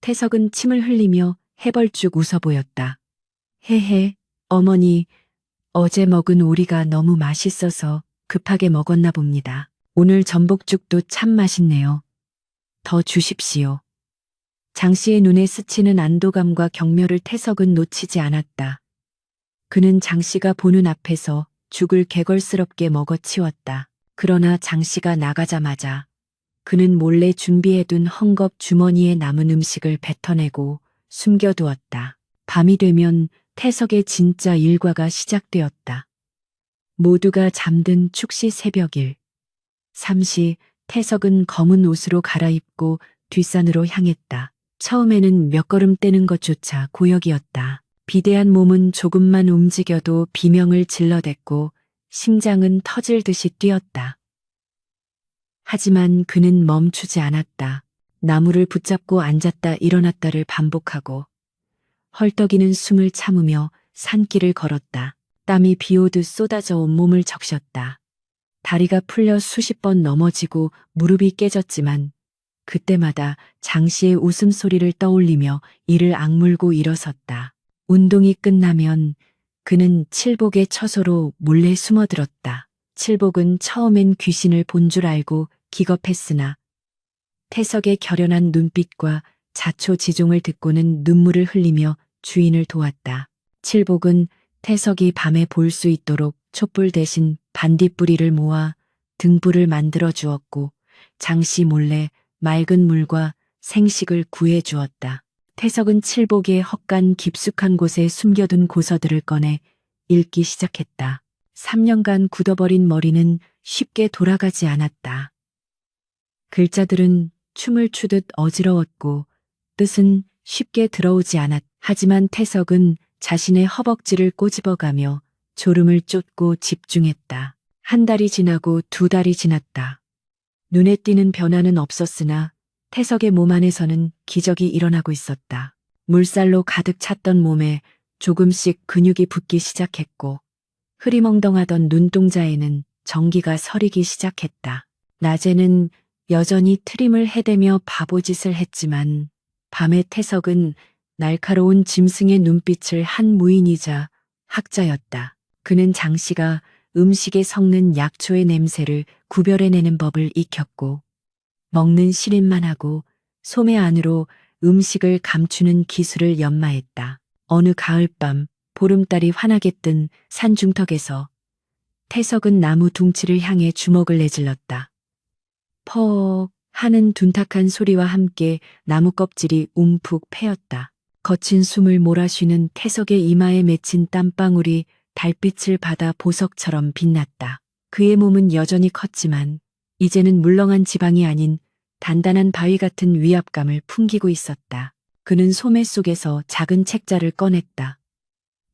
A: 태석은 침을 흘리며 해벌쭉 웃어 보였다. 헤헤, 어머니, 어제 먹은 오리가 너무 맛있어서 급하게 먹었나 봅니다. 오늘 전복죽도 참 맛있네요. 더 주십시오. 장씨의 눈에 스치는 안도감과 경멸을 태석은 놓치지 않았다. 그는 장씨가 보는 앞에서 죽을 개걸스럽게 먹어치웠다. 그러나 장씨가 나가자마자 그는 몰래 준비해둔 헝겊 주머니에 남은 음식을 뱉어내고 숨겨두었다. 밤이 되면 태석의 진짜 일과가 시작되었다. 모두가 잠든 축시 새벽일. 삼시 태석은 검은 옷으로 갈아입고 뒷산으로 향했다. 처음에는 몇 걸음 떼는 것조차 고역이었다. 비대한 몸은 조금만 움직여도 비명을 질러댔고 심장은 터질 듯이 뛰었다. 하지만 그는 멈추지 않았다. 나무를 붙잡고 앉았다 일어났다를 반복하고 헐떡이는 숨을 참으며 산길을 걸었다. 땀이 비오듯 쏟아져 온몸을 적셨다. 다리가 풀려 수십 번 넘어지고 무릎이 깨졌지만 그때마다 장 씨의 웃음소리를 떠올리며 이를 악물고 일어섰다. 운동이 끝나면 그는 칠복의 처소로 몰래 숨어들었다. 칠복은 처음엔 귀신을 본 줄 알고 기겁했으나 태석의 결연한 눈빛과 자초지종을 듣고는 눈물을 흘리며 주인을 도왔다. 칠복은 태석이 밤에 볼 수 있도록 촛불 대신 반딧불이를 모아 등불을 만들어 주었고 장씨 몰래 맑은 물과 생식을 구해 주었다. 태석은 칠복의 헛간 깊숙한 곳에 숨겨둔 고서들을 꺼내 읽기 시작했다. 3년간 굳어버린 머리는 쉽게 돌아가지 않았다. 글자들은 춤을 추듯 어지러웠고 뜻은 쉽게 들어오지 않았다. 하지만 태석은 자신의 허벅지를 꼬집어가며 졸음을 쫓고 집중했다. 한 달이 지나고 2달이 지났다. 눈에 띄는 변화는 없었으나 태석의 몸 안에서는 기적이 일어나고 있었다. 물살로 가득 찼던 몸에 조금씩 근육이 붙기 시작했고 흐리멍덩하던 눈동자에는 전기가 서리기 시작했다. 낮에는 여전히 트림을 해대며 바보짓을 했지만 밤에 태석은 날카로운 짐승의 눈빛을 한 무인이자 학자였다. 그는 장씨가 음식에 섞는 약초의 냄새를 구별해내는 법을 익혔고 먹는 시림만 하고 소매 안으로 음식을 감추는 기술을 연마했다. 어느 가을밤 보름달이 환하게 뜬 산중턱에서 태석은 나무 둥치를 향해 주먹을 내질렀다. 퍽 하는 둔탁한 소리와 함께 나무 껍질이 움푹 패였다. 거친 숨을 몰아쉬는 태석의 이마에 맺힌 땀방울이 달빛을 받아 보석처럼 빛났다. 그의 몸은 여전히 컸지만 이제는 물렁한 지방이 아닌 단단한 바위 같은 위압감을 풍기고 있었다. 그는 소매 속에서 작은 책자를 꺼냈다.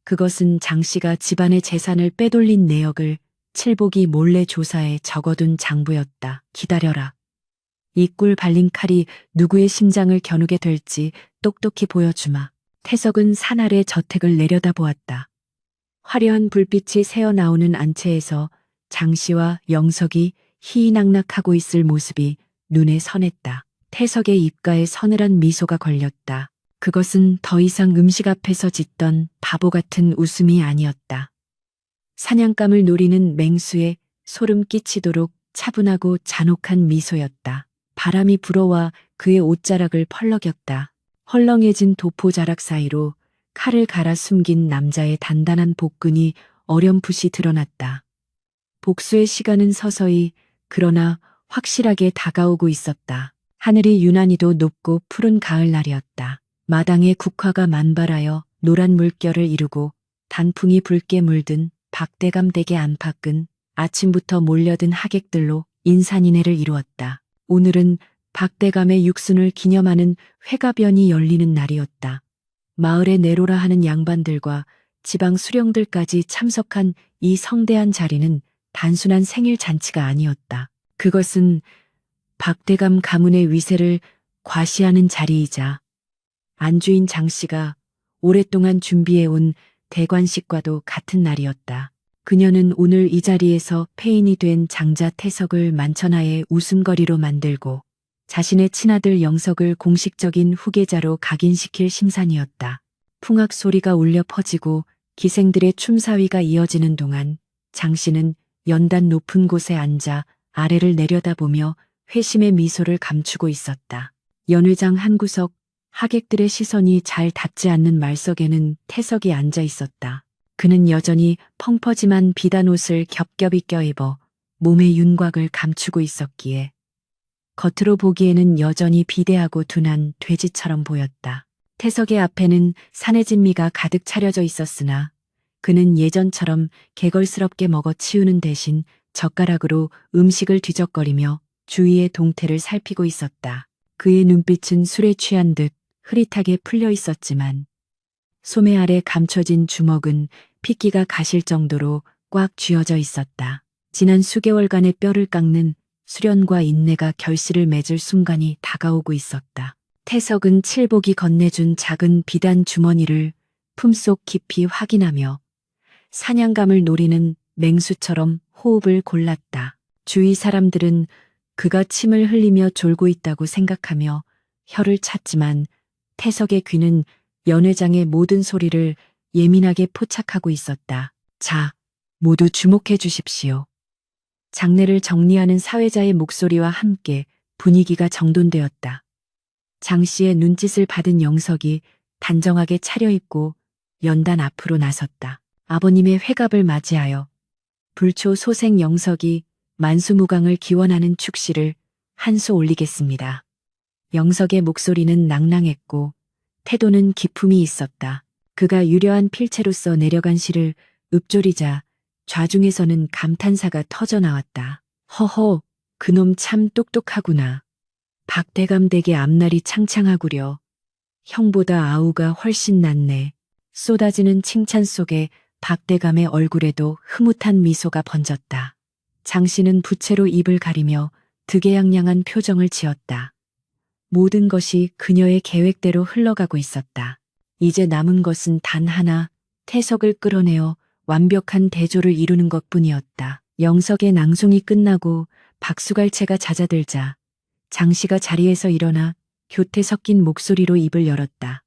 A: 그것은 장씨가 집안의 재산을 빼돌린 내역을 칠복이 몰래 조사해 적어둔 장부였다. 기다려라. 이 꿀 발린 칼이 누구의 심장을 겨누게 될지 똑똑히 보여주마. 태석은 산 아래 저택을 내려다보았다. 화려한 불빛이 새어나오는 안채에서 장씨와 영석이 희희낙낙하고 있을 모습이 눈에 선했다. 태석의 입가에 서늘한 미소가 걸렸다. 그것은 더 이상 음식 앞에서 짓던 바보 같은 웃음이 아니었다. 사냥감을 노리는 맹수에 소름 끼치도록 차분하고 잔혹한 미소였다. 바람이 불어와 그의 옷자락을 펄럭였다. 헐렁해진 도포자락 사이로 칼을 갈아 숨긴 남자의 단단한 복근이 어렴풋이 드러났다. 복수의 시간은 서서히 그러나 확실하게 다가오고 있었다. 하늘이 유난히도 높고 푸른 가을날이었다. 마당에 국화가 만발하여 노란 물결을 이루고 단풍이 붉게 물든 박대감 댁의 안팎은 아침부터 몰려든 하객들로 인산인해를 이루었다. 오늘은 박대감의 육순을 기념하는 회가변이 열리는 날이었다. 마을에 내로라 하는 양반들과 지방 수령들까지 참석한 이 성대한 자리는 단순한 생일 잔치가 아니었다. 그것은 박대감 가문의 위세를 과시하는 자리이자 안주인 장씨가 오랫동안 준비해온 대관식과도 같은 날이었다. 그녀는 오늘 이 자리에서 폐인이 된 장자 태석을 만천하의 웃음거리로 만들고 자신의 친아들 영석을 공식적인 후계자로 각인시킬 심산이었다. 풍악 소리가 울려 퍼지고 기생들의 춤사위가 이어지는 동안 장씨는 연단 높은 곳에 앉아 아래를 내려다보며 회심의 미소를 감추고 있었다. 연회장 한 구석 하객들의 시선이 잘 닿지 않는 말석에는 태석이 앉아 있었다. 그는 여전히 펑퍼짐한 비단 옷을 겹겹이 껴입어 몸의 윤곽을 감추고 있었기에 겉으로 보기에는 여전히 비대하고 둔한 돼지처럼 보였다. 태석의 앞에는 산해진미가 가득 차려져 있었으나 그는 예전처럼 개걸스럽게 먹어 치우는 대신 젓가락으로 음식을 뒤적거리며 주위의 동태를 살피고 있었다. 그의 눈빛은 술에 취한 듯 흐릿하게 풀려 있었지만 소매 아래 감춰진 주먹은 핏기가 가실 정도로 꽉 쥐어져 있었다. 지난 수개월간의 뼈를 깎는 수련과 인내가 결실을 맺을 순간이 다가오고 있었다. 태석은 칠복이 건네준 작은 비단 주머니를 품속 깊이 확인하며 사냥감을 노리는 맹수처럼 호흡을 골랐다. 주위 사람들은 그가 침을 흘리며 졸고 있다고 생각하며 혀를 찼지만 태석의 귀는 연 회장의 모든 소리를 예민하게 포착하고 있었다. 자, 모두 주목해 주십시오. 장례를 정리하는 사회자의 목소리와 함께 분위기가 정돈되었다. 장 씨의 눈짓을 받은 영석이 단정하게 차려입고 연단 앞으로 나섰다. 아버님의 회갑을 맞이하여 불초 소생 영석이 만수무강을 기원하는 축시를 한 수 올리겠습니다. 영석의 목소리는 낭낭했고 태도는 기품이 있었다. 그가 유려한 필체로서 내려간 시를 읊조리자 좌중에서는 감탄사가 터져 나왔다. 허허, 그놈 참 똑똑하구나. 박대감 댁의 앞날이 창창하구려. 형보다 아우가 훨씬 낫네. 쏟아지는 칭찬 속에 박대감의 얼굴에도 흐뭇한 미소가 번졌다. 장 씨는 부채로 입을 가리며 득에양양한 표정을 지었다. 모든 것이 그녀의 계획대로 흘러가고 있었다. 이제 남은 것은 단 하나, 태석을 끌어내어 완벽한 대조를 이루는 것뿐이었다. 영석의 낭송이 끝나고 박수갈채가 잦아들자 장 씨가 자리에서 일어나 교태 섞인 목소리로 입을 열었다.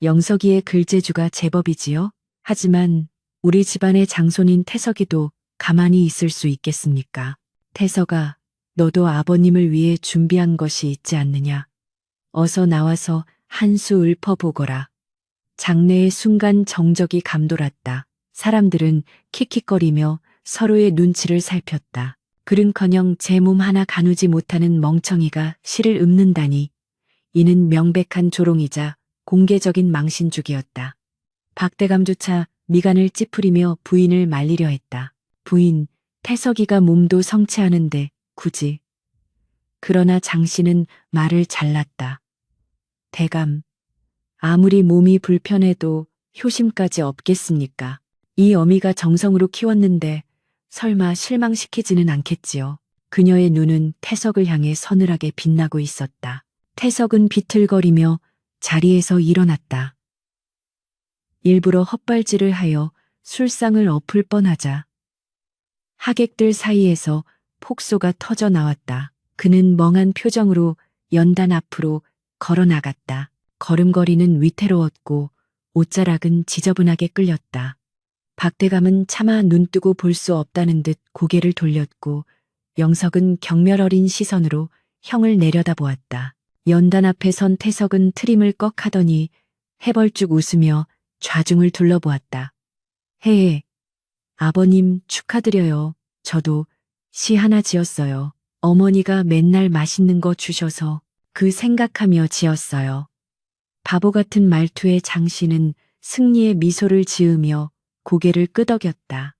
A: 영석이의 글재주가 제법이지요? 하지만 우리 집안의 장손인 태석이도 가만히 있을 수 있겠습니까? 태석아, 너도 아버님을 위해 준비한 것이 있지 않느냐? 어서 나와서 한 수 읊어보거라. 장례의 순간 정적이 감돌았다. 사람들은 킥킥거리며 서로의 눈치를 살폈다. 그른커녕 제 몸 하나 가누지 못하는 멍청이가 시를 읊는다니. 이는 명백한 조롱이자 공개적인 망신주기였다. 박대감조차 미간을 찌푸리며 부인을 말리려 했다. 부인, 태석이가 몸도 성취하는데 굳이. 그러나 장 씨는 말을 잘랐다. 대감, 아무리 몸이 불편해도 효심까지 없겠습니까? 이 어미가 정성으로 키웠는데 설마 실망시키지는 않겠지요. 그녀의 눈은 태석을 향해 서늘하게 빛나고 있었다. 태석은 비틀거리며 자리에서 일어났다. 일부러 헛발질을 하여 술상을 엎을 뻔하자 하객들 사이에서 폭소가 터져 나왔다. 그는 멍한 표정으로 연단 앞으로 걸어 나갔다. 걸음걸이는 위태로웠고 옷자락은 지저분하게 끌렸다. 박대감은 차마 눈뜨고 볼 수 없다는 듯 고개를 돌렸고 영석은 경멸 어린 시선으로 형을 내려다보았다. 연단 앞에 선 태석은 트림을 꺽 하더니 해벌쭉 웃으며 좌중을 둘러보았다. 헤헤, 아버님 축하드려요. 저도 시 하나 지었어요. 어머니가 맨날 맛있는 거 주셔서 그 생각하며 지었어요. 바보 같은 말투의 장 씨는 승리의 미소를 지으며 고개를 끄덕였다.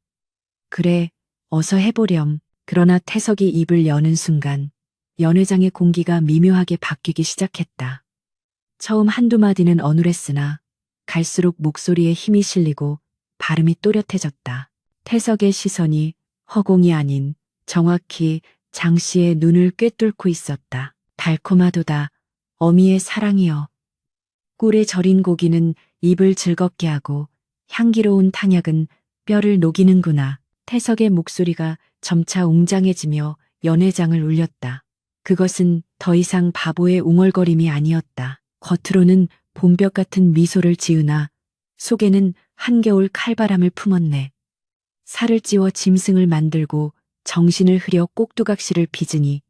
A: 그래, 어서 해보렴. 그러나 태석이 입을 여는 순간 연회장의 공기가 미묘하게 바뀌기 시작했다. 처음 한두 마디는 어눌했으나 갈수록 목소리에 힘이 실리고 발음이 또렷해졌다. 태석의 시선이 허공이 아닌 정확히 장 씨의 눈을 꿰뚫고 있었다. 달콤하도다. 어미의 사랑이여. 꿀에 절인 고기는 입을 즐겁게 하고 향기로운 탕약은 뼈를 녹이는구나. 태석의 목소리가 점차 웅장해지며 연회장을 울렸다. 그것은 더 이상 바보의 웅얼거림이 아니었다. 겉으로는 봄볕 같은 미소를 지으나 속에는 한겨울 칼바람을 품었네. 살을 찌워 짐승을 만들고 정신을 흐려 꼭두각시를 빚으니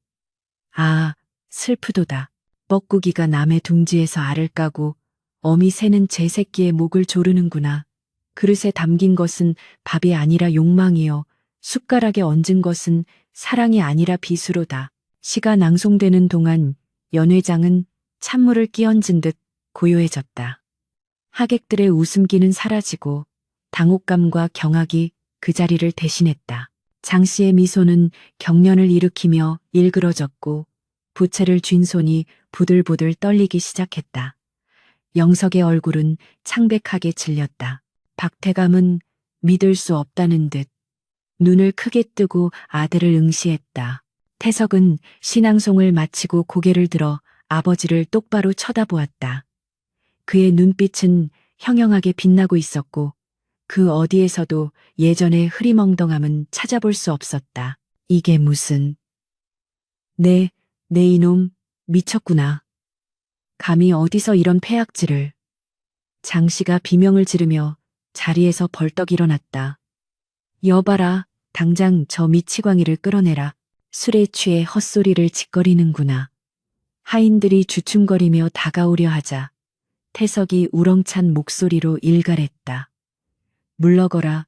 A: 아, 슬프도다. 뻐꾸기가 남의 둥지에서 알을 까고 어미 새는 제 새끼의 목을 조르는구나. 그릇에 담긴 것은 밥이 아니라 욕망이요. 숟가락에 얹은 것은 사랑이 아니라 비수로다. 시가 낭송되는 동안 연회장은 찬물을 끼얹은 듯 고요해졌다. 하객들의 웃음기는 사라지고 당혹감과 경악이 그 자리를 대신했다. 장 씨의 미소는 경련을 일으키며 일그러졌고 부채를 쥔 손이 부들부들 떨리기 시작했다. 영석의 얼굴은 창백하게 질렸다. 박태감은 믿을 수 없다는 듯 눈을 크게 뜨고 아들을 응시했다. 태석은 신앙송을 마치고 고개를 들어 아버지를 똑바로 쳐다보았다. 그의 눈빛은 형형하게 빛나고 있었고 그 어디에서도 예전의 흐리멍덩함은 찾아볼 수 없었다. 이게 무슨... 내 이놈, 미쳤구나. 감히 어디서 이런 폐악질을. 장씨가 비명을 지르며 자리에서 벌떡 일어났다. 여봐라, 당장 저 미치광이를 끌어내라. 술에 취해 헛소리를 짓거리는구나. 하인들이 주춤거리며 다가오려 하자 태석이 우렁찬 목소리로 일갈했다. 물러거라.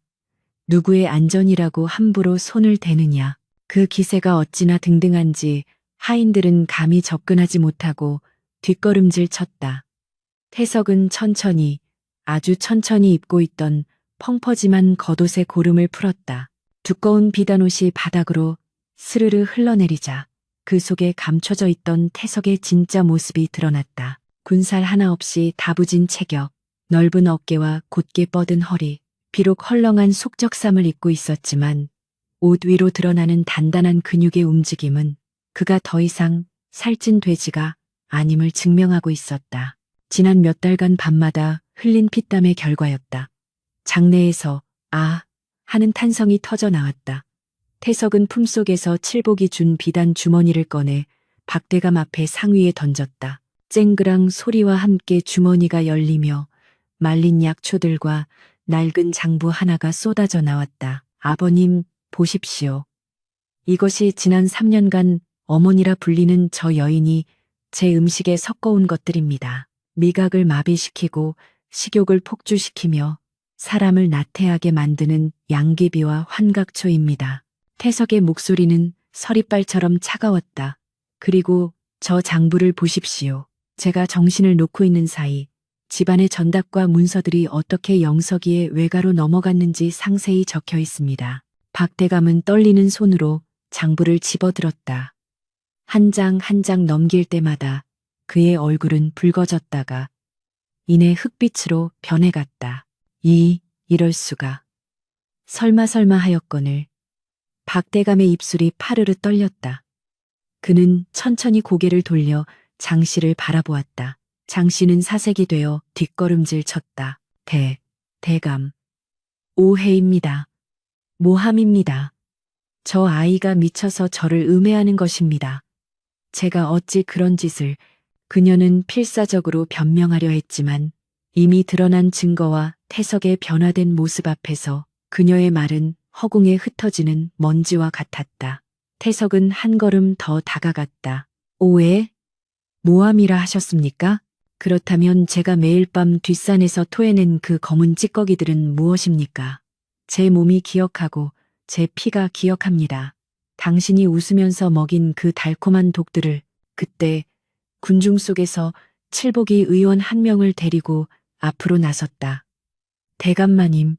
A: 누구의 안전이라고 함부로 손을 대느냐. 그 기세가 어찌나 등등한지 하인들은 감히 접근하지 못하고 뒷걸음질 쳤다. 태석은 천천히, 아주 천천히 입고 있던 펑퍼짐한 겉옷의 고름을 풀었다. 두꺼운 비단옷이 바닥으로 스르르 흘러내리자 그 속에 감춰져 있던 태석의 진짜 모습이 드러났다. 군살 하나 없이 다부진 체격, 넓은 어깨와 곧게 뻗은 허리, 비록 헐렁한 속적삼을 입고 있었지만 옷 위로 드러나는 단단한 근육의 움직임은 그가 더 이상 살찐 돼지가 아님을 증명하고 있었다. 지난 몇 달간 밤마다 흘린 피땀의 결과였다. 장내에서 아 하는 탄성이 터져 나왔다. 태석은 품속에서 칠복이 준 비단 주머니를 꺼내 박대감 앞에 상위에 던졌다. 쨍그랑 소리와 함께 주머니가 열리며 말린 약초들과 낡은 장부 하나가 쏟아져 나왔다. 아버님, 보십시오. 이것이 지난 3년간 어머니라 불리는 저 여인이 제 음식에 섞어온 것들입니다. 미각을 마비시키고 식욕을 폭주시키며 사람을 나태하게 만드는 양귀비와 환각초입니다. 태석의 목소리는 서리빨처럼 차가웠다. 그리고 저 장부를 보십시오. 제가 정신을 놓고 있는 사이 집안의 전답과 문서들이 어떻게 영석이의 외가로 넘어갔는지 상세히 적혀 있습니다. 박대감은 떨리는 손으로 장부를 집어들었다. 한 장 한 장 넘길 때마다 그의 얼굴은 붉어졌다가 이내 흑빛으로 변해갔다. 이럴 수가. 설마 하였거늘. 박대감의 입술이 파르르 떨렸다. 그는 천천히 고개를 돌려 장씨를 바라보았다. 장씨는 사색이 되어 뒷걸음질 쳤다. 대감. 오해입니다. 모함입니다. 저 아이가 미쳐서 저를 음해하는 것입니다. 제가 어찌 그런 짓을. 그녀는 필사적으로 변명하려 했지만 이미 드러난 증거와 태석의 변화된 모습 앞에서 그녀의 말은 허공에 흩어지는 먼지와 같았다. 태석은 한 걸음 더 다가갔다. 오해? 모함이라 하셨습니까? 그렇다면 제가 매일 밤 뒷산에서 토해낸 그 검은 찌꺼기들은 무엇입니까? 제 몸이 기억하고 제 피가 기억합니다. 당신이 웃으면서 먹인 그 달콤한 독들을. 그때 군중 속에서 칠복이 의원 한 명을 데리고 앞으로 나섰다. 대감마님,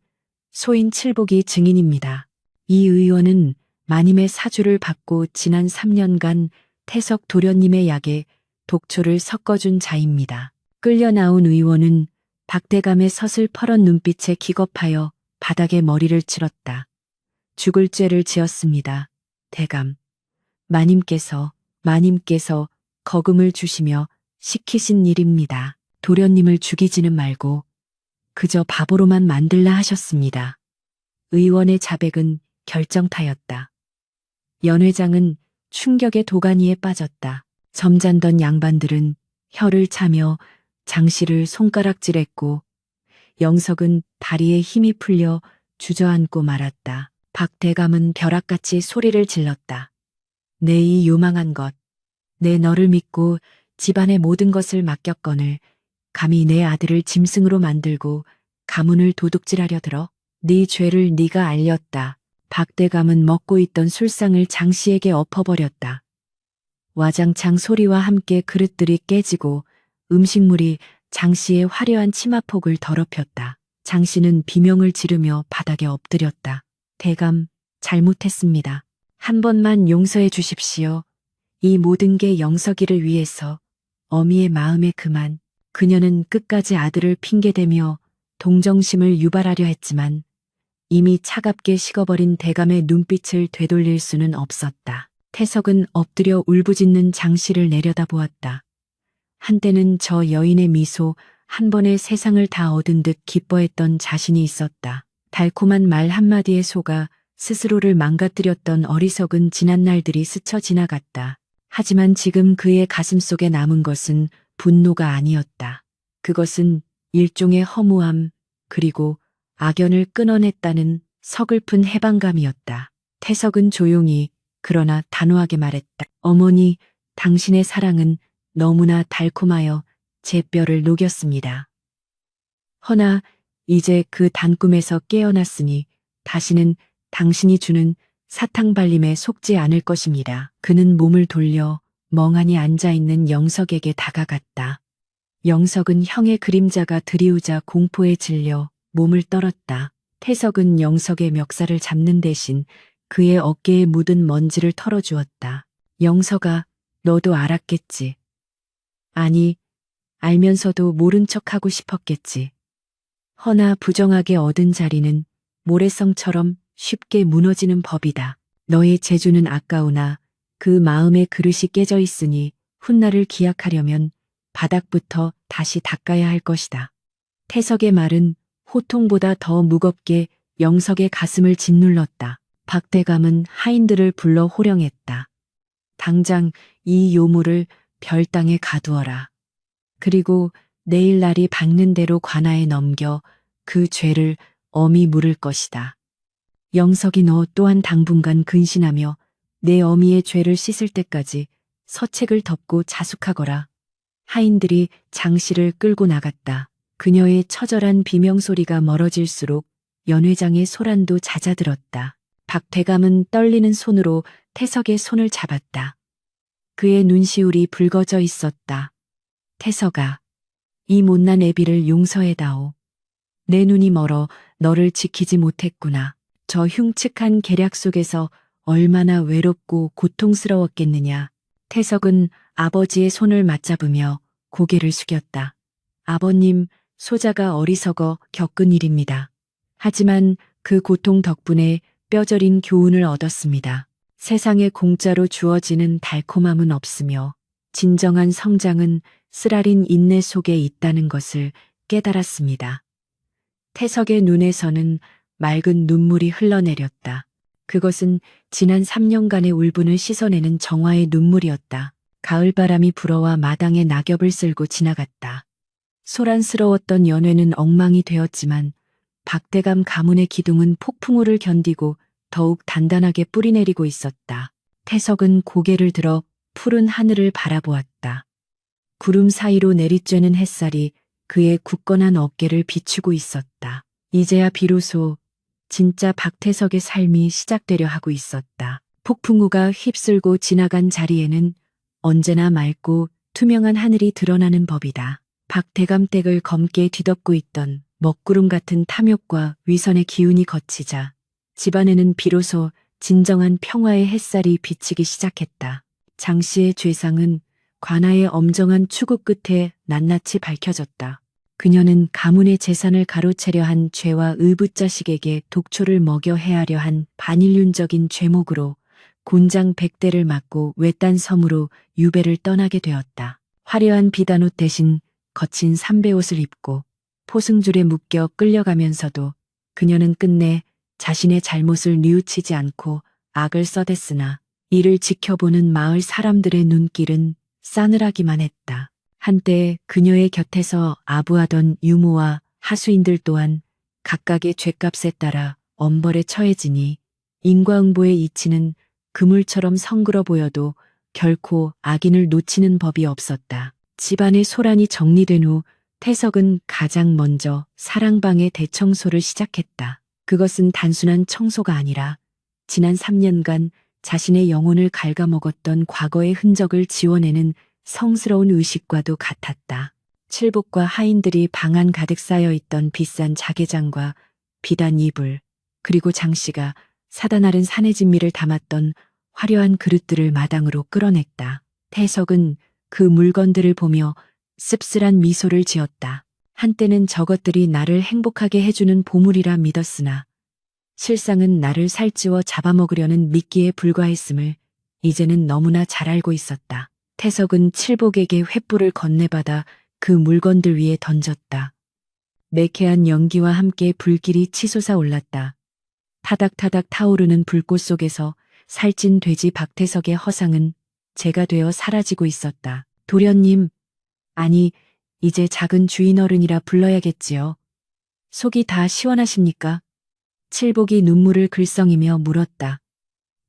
A: 소인 칠복이 증인입니다. 이 의원은 마님의 사주를 받고 지난 3년간 태석 도련님의 약에 독초를 섞어준 자입니다. 끌려 나온 의원은 박대감의 서슬퍼런 눈빛에 기겁하여 바닥에 머리를 치렀다. 죽을 죄를 지었습니다. 대감. 마님께서 거금을 주시며 시키신 일입니다. 도련님을 죽이지는 말고 그저 바보로만 만들라 하셨습니다. 의원의 자백은 결정타였다. 연회장은 충격의 도가니에 빠졌다. 점잖던 양반들은 혀를 차며 장씨를 손가락질했고 영석은 다리에 힘이 풀려 주저앉고 말았다. 박대감은 벼락같이 소리를 질렀다. 내 이 요망한 것, 내 너를 믿고 집안의 모든 것을 맡겼거늘 감히 내 아들을 짐승으로 만들고 가문을 도둑질하려 들어? 네 죄를 네가 알렸다. 박대감은 먹고 있던 술상을 장씨에게 엎어버렸다. 와장창 소리와 함께 그릇들이 깨지고 음식물이 장씨의 화려한 치마폭을 더럽혔다. 장씨는 비명을 지르며 바닥에 엎드렸다. 대감, 잘못했습니다. 한 번만 용서해 주십시오. 이 모든 게 영석이를 위해서. 어미의 마음에 그만. 그녀는 끝까지 아들을 핑계대며 동정심을 유발하려 했지만 이미 차갑게 식어버린 대감의 눈빛을 되돌릴 수는 없었다. 태석은 엎드려 울부짖는 장씨를 내려다보았다. 한때는 저 여인의 미소 한 번에 세상을 다 얻은 듯 기뻐했던 자신이 있었다. 달콤한 말 한마디에 속아 스스로를 망가뜨렸던 어리석은 지난 날들이 스쳐 지나갔다. 하지만 지금 그의 가슴 속에 남은 것은 분노가 아니었다. 그것은 일종의 허무함, 그리고 악연을 끊어냈다는 서글픈 해방감이었다. 태석은 조용히 그러나 단호하게 말했다. 어머니, 당신의 사랑은 너무나 달콤하여 제 뼈를 녹였습니다. 허나 이제 그 단꿈에서 깨어났으니 다시는 당신이 주는 사탕발림에 속지 않을 것입니다. 그는 몸을 돌려 멍하니 앉아있는 영석에게 다가갔다. 영석은 형의 그림자가 드리우자 공포에 질려 몸을 떨었다. 태석은 영석의 멱살을 잡는 대신 그의 어깨에 묻은 먼지를 털어주었다. 영석아, 너도 알았겠지. 아니, 알면서도 모른 척하고 싶었겠지. 허나 부정하게 얻은 자리는 모래성처럼 쉽게 무너지는 법이다. 너의 재주는 아까우나 그 마음의 그릇이 깨져 있으니 훗날을 기약하려면 바닥부터 다시 닦아야 할 것이다. 태석의 말은 호통보다 더 무겁게 영석의 가슴을 짓눌렀다. 박대감은 하인들을 불러 호령했다. 당장 이 요물을 별당에 가두어라. 그리고 내일 날이 밝는 대로 관아에 넘겨 그 죄를 엄히 물을 것이다. 영석이 너 또한 당분간 근신하며 내 어미의 죄를 씻을 때까지 서책을 덮고 자숙하거라. 하인들이 장씨를 끌고 나갔다. 그녀의 처절한 비명소리가 멀어질수록 연회장의 소란도 잦아들었다. 박대감은 떨리는 손으로 태석의 손을 잡았다. 그의 눈시울이 붉어져 있었다. 태석아, 이 못난 애비를 용서해다오. 내 눈이 멀어 너를 지키지 못했구나. 저 흉측한 계략 속에서 얼마나 외롭고 고통스러웠겠느냐. 태석은 아버지의 손을 맞잡으며 고개를 숙였다. 아버님, 소자가 어리석어 겪은 일입니다. 하지만 그 고통 덕분에 뼈저린 교훈을 얻었습니다. 세상에 공짜로 주어지는 달콤함은 없으며 진정한 성장은 쓰라린 인내 속에 있다는 것을 깨달았습니다. 태석의 눈에서는 맑은 눈물이 흘러내렸다. 그것은 지난 3년간의 울분을 씻어내는 정화의 눈물이었다. 가을바람이 불어와 마당에 낙엽을 쓸고 지나갔다. 소란스러웠던 연회는 엉망이 되었지만 박대감 가문의 기둥은 폭풍우를 견디고 더욱 단단하게 뿌리내리고 있었다. 태석은 고개를 들어 푸른 하늘을 바라보았다. 구름 사이로 내리쬐는 햇살이 그의 굳건한 어깨를 비추고 있었다. 이제야 비로소 진짜 박태석의 삶이 시작되려 하고 있었다. 폭풍우가 휩쓸고 지나간 자리에는 언제나 맑고 투명한 하늘이 드러나는 법이다. 박대감 댁을 검게 뒤덮고 있던 먹구름 같은 탐욕과 위선의 기운이 걷히자 집안에는 비로소 진정한 평화의 햇살이 비치기 시작했다. 장씨의 죄상은 관아의 엄정한 추구 끝에 낱낱이 밝혀졌다. 그녀는 가문의 재산을 가로채려 한 죄와 의붓자식에게 독초를 먹여 해하려 한 반인륜적인 죄목으로 곤장 100대를 맞고 외딴 섬으로 유배를 떠나게 되었다. 화려한 비단옷 대신 거친 삼배옷을 입고 포승줄에 묶여 끌려가면서도 그녀는 끝내 자신의 잘못을 뉘우치지 않고 악을 써댔으나 이를 지켜보는 마을 사람들의 눈길은 싸늘하기만 했다. 한때 그녀의 곁에서 아부하던 유모와 하수인들 또한 각각의 죗값에 따라 엄벌에 처해지니 인과응보의 이치는 그물처럼 성그러 보여도 결코 악인을 놓치는 법이 없었다. 집안의 소란이 정리된 후 태석은 가장 먼저 사랑방의 대청소를 시작했다. 그것은 단순한 청소가 아니라 지난 3년간 자신의 영혼을 갉아먹었던 과거의 흔적을 지워내는 성스러운 의식과도 같았다. 칠복과 하인들이 방 안 가득 쌓여있던 비싼 자개장과 비단 이불, 그리고 장씨가 사다 나른 산해진미를 담았던 화려한 그릇들을 마당으로 끌어냈다. 태석은 그 물건들을 보며 씁쓸한 미소를 지었다. 한때는 저것들이 나를 행복하게 해주는 보물이라 믿었으나 실상은 나를 살찌워 잡아먹으려는 미끼에 불과했음을 이제는 너무나 잘 알고 있었다. 태석은 칠복에게 횃불을 건네받아 그 물건들 위에 던졌다. 매캐한 연기와 함께 불길이 치솟아 올랐다. 타닥타닥 타오르는 불꽃 속에서 살찐 돼지 박태석의 허상은 제가 되어 사라지고 있었다. 도련님, 아니, 이제 작은 주인어른이라 불러야겠지요. 속이 다 시원하십니까? 칠복이 눈물을 글썽이며 물었다.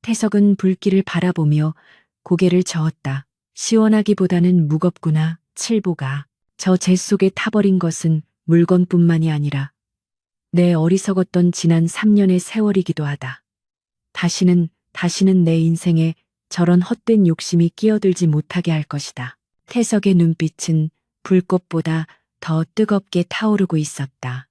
A: 태석은 불길을 바라보며 고개를 저었다. 시원하기보다는 무겁구나, 칠복아. 저 재 속에 타버린 것은 물건뿐만이 아니라 내 어리석었던 지난 3년의 세월이기도 하다. 다시는 내 인생에 저런 헛된 욕심이 끼어들지 못하게 할 것이다. 태석의 눈빛은 불꽃보다 더 뜨겁게 타오르고 있었다.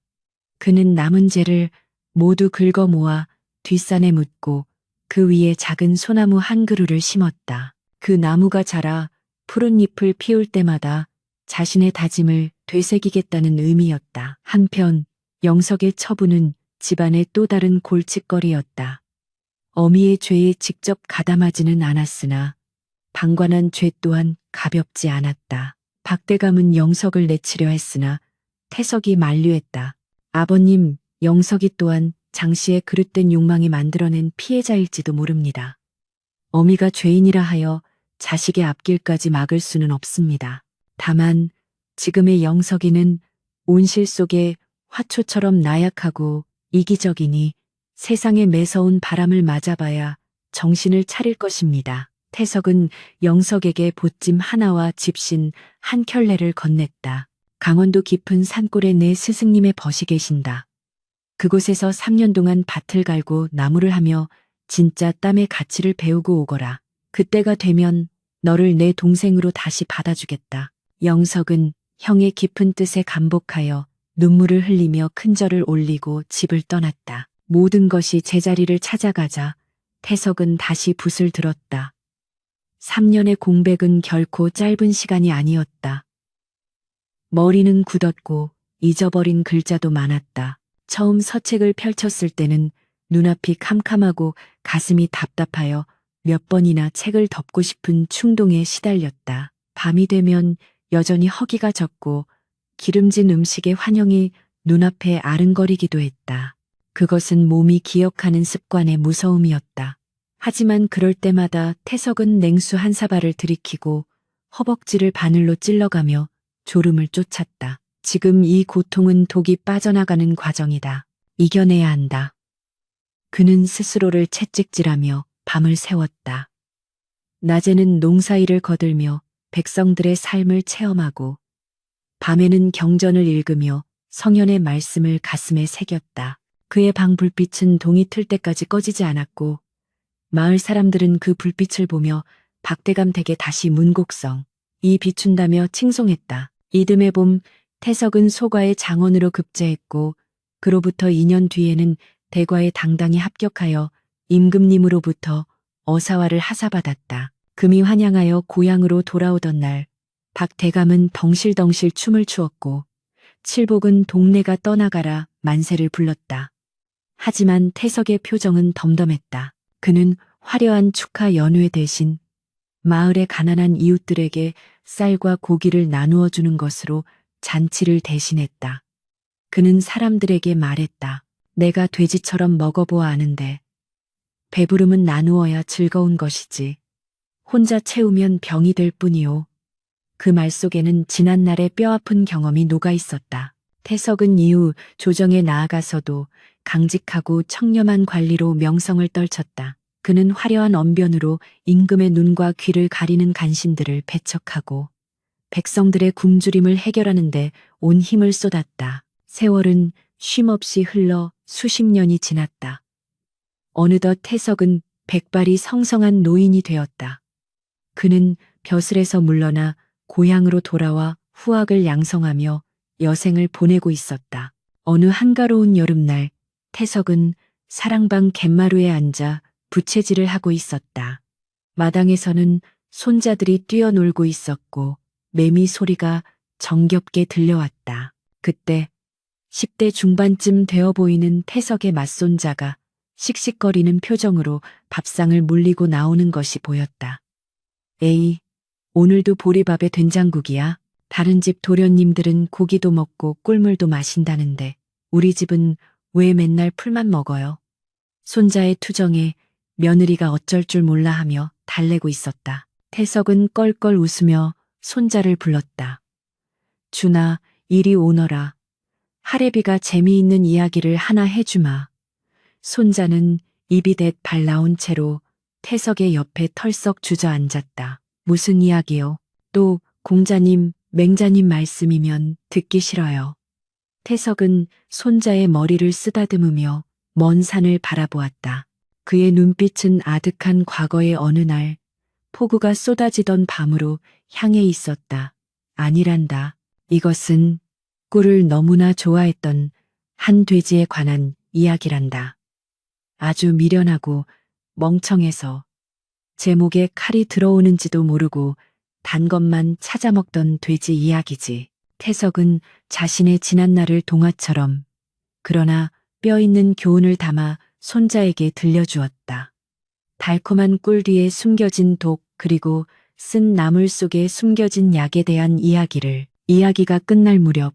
A: 그는 남은 죄를 모두 긁어 모아 뒷산에 묻고 그 위에 작은 소나무 한 그루를 심었다. 그 나무가 자라 푸른 잎을 피울 때마다 자신의 다짐을 되새기겠다는 의미였다. 한편 영석의 처부는 집안의 또 다른 골칫거리였다. 어미의 죄에 직접 가담하지는 않았으나 방관한 죄 또한 가볍지 않았다. 박대감은 영석을 내치려 했으나 태석이 만류했다. 아버님, 영석이 또한 장씨의 그릇된 욕망이 만들어낸 피해자일지도 모릅니다. 어미가 죄인이라 하여 자식의 앞길까지 막을 수는 없습니다. 다만 지금의 영석이는 온실 속의 화초처럼 나약하고 이기적이니 세상에 매서운 바람을 맞아봐야 정신을 차릴 것입니다. 태석은 영석에게 보찜 하나와 집신 한 켤레를 건넸다. 강원도 깊은 산골에 내 스승님의 벗이 계신다. 그곳에서 3년 동안 밭을 갈고 나무를 하며 진짜 땀의 가치를 배우고 오거라. 그때가 되면 너를 내 동생으로 다시 받아주겠다. 영석은 형의 깊은 뜻에 감복하여 눈물을 흘리며 큰절을 올리고 집을 떠났다. 모든 것이 제자리를 찾아가자 태석은 다시 붓을 들었다. 3년의 공백은 결코 짧은 시간이 아니었다. 머리는 굳었고 잊어버린 글자도 많았다. 처음 서책을 펼쳤을 때는 눈앞이 캄캄하고 가슴이 답답하여 몇 번이나 책을 덮고 싶은 충동에 시달렸다. 밤이 되면 여전히 허기가 졌고 기름진 음식의 환영이 눈앞에 아른거리기도 했다. 그것은 몸이 기억하는 습관의 무서움이었다. 하지만 그럴 때마다 태석은 냉수 한 사발을 들이키고 허벅지를 바늘로 찔러가며 졸음을 쫓았다. 지금 이 고통은 독이 빠져나가는 과정이다. 이겨내야 한다. 그는 스스로를 채찍질하며 밤을 새웠다. 낮에는 농사일을 거들며 백성들의 삶을 체험하고 밤에는 경전을 읽으며 성현의 말씀을 가슴에 새겼다. 그의 방 불빛은 동이 틀 때까지 꺼지지 않았고 마을 사람들은 그 불빛을 보며 박대감 댁에 다시 문곡성 이 비춘다며 칭송했다. 이듬해 봄 태석은 소과의 장원으로 급제했고 그로부터 2년 뒤에는 대과에 당당히 합격하여 임금님으로부터 어사화를 하사받았다. 금이 환영하여 고향으로 돌아오던 날 박대감은 덩실덩실 춤을 추었고 칠복은 동네가 떠나가라 만세를 불렀다. 하지만 태석의 표정은 덤덤했다. 그는 화려한 축하 연회 대신 마을의 가난한 이웃들에게 쌀과 고기를 나누어 주는 것으로 잔치를 대신했다. 그는 사람들에게 말했다. 내가 돼지처럼 먹어보아 아는데 배부름은 나누어야 즐거운 것이지. 혼자 채우면 병이 될 뿐이오. 그 말 속에는 지난날의 뼈아픈 경험이 녹아 있었다. 태석은 이후 조정에 나아가서도 강직하고 청렴한 관리로 명성을 떨쳤다. 그는 화려한 언변으로 임금의 눈과 귀를 가리는 간신들을 배척하고 백성들의 굶주림을 해결하는데 온 힘을 쏟았다. 세월은 쉼없이 흘러 수십 년이 지났다. 어느덧 태석은 백발이 성성한 노인이 되었다. 그는 벼슬에서 물러나 고향으로 돌아와 후학을 양성하며 여생을 보내고 있었다. 어느 한가로운 여름날 태석은 사랑방 갯마루에 앉아 부채질을 하고 있었다. 마당에서는 손자들이 뛰어놀고 있었고 매미 소리가 정겹게 들려왔다. 그때 10대 중반쯤 되어 보이는 태석의 맞손자가 씩씩거리는 표정으로 밥상을 물리고 나오는 것이 보였다. 에이, 오늘도 보리밥에 된장국이야. 다른 집 도련님들은 고기도 먹고 꿀물도 마신다는데 우리 집은 왜 맨날 풀만 먹어요? 손자의 투정에 며느리가 어쩔 줄 몰라 하며 달래고 있었다. 태석은 껄껄 웃으며 손자를 불렀다. 준아, 이리 오너라. 할애비가 재미있는 이야기를 하나 해주마. 손자는 입이 뎃 발 나온 채로 태석의 옆에 털썩 주저앉았다. 무슨 이야기요? 또 공자님, 맹자님 말씀이면 듣기 싫어요. 태석은 손자의 머리를 쓰다듬으며 먼 산을 바라보았다. 그의 눈빛은 아득한 과거의 어느 날 폭우가 쏟아지던 밤으로 향해 있었다. 아니란다. 이것은 꿀을 너무나 좋아했던 한 돼지에 관한 이야기란다. 아주 미련하고 멍청해서 제 목에 칼이 들어오는지도 모르고 단 것만 찾아 먹던 돼지 이야기지. 태석은 자신의 지난날을 동화처럼 그러나 뼈 있는 교훈을 담아 손자에게 들려주었다. 달콤한 꿀 뒤에 숨겨진 독 그리고 쓴 나물 속에 숨겨진 약에 대한 이야기를 이야기가 끝날 무렵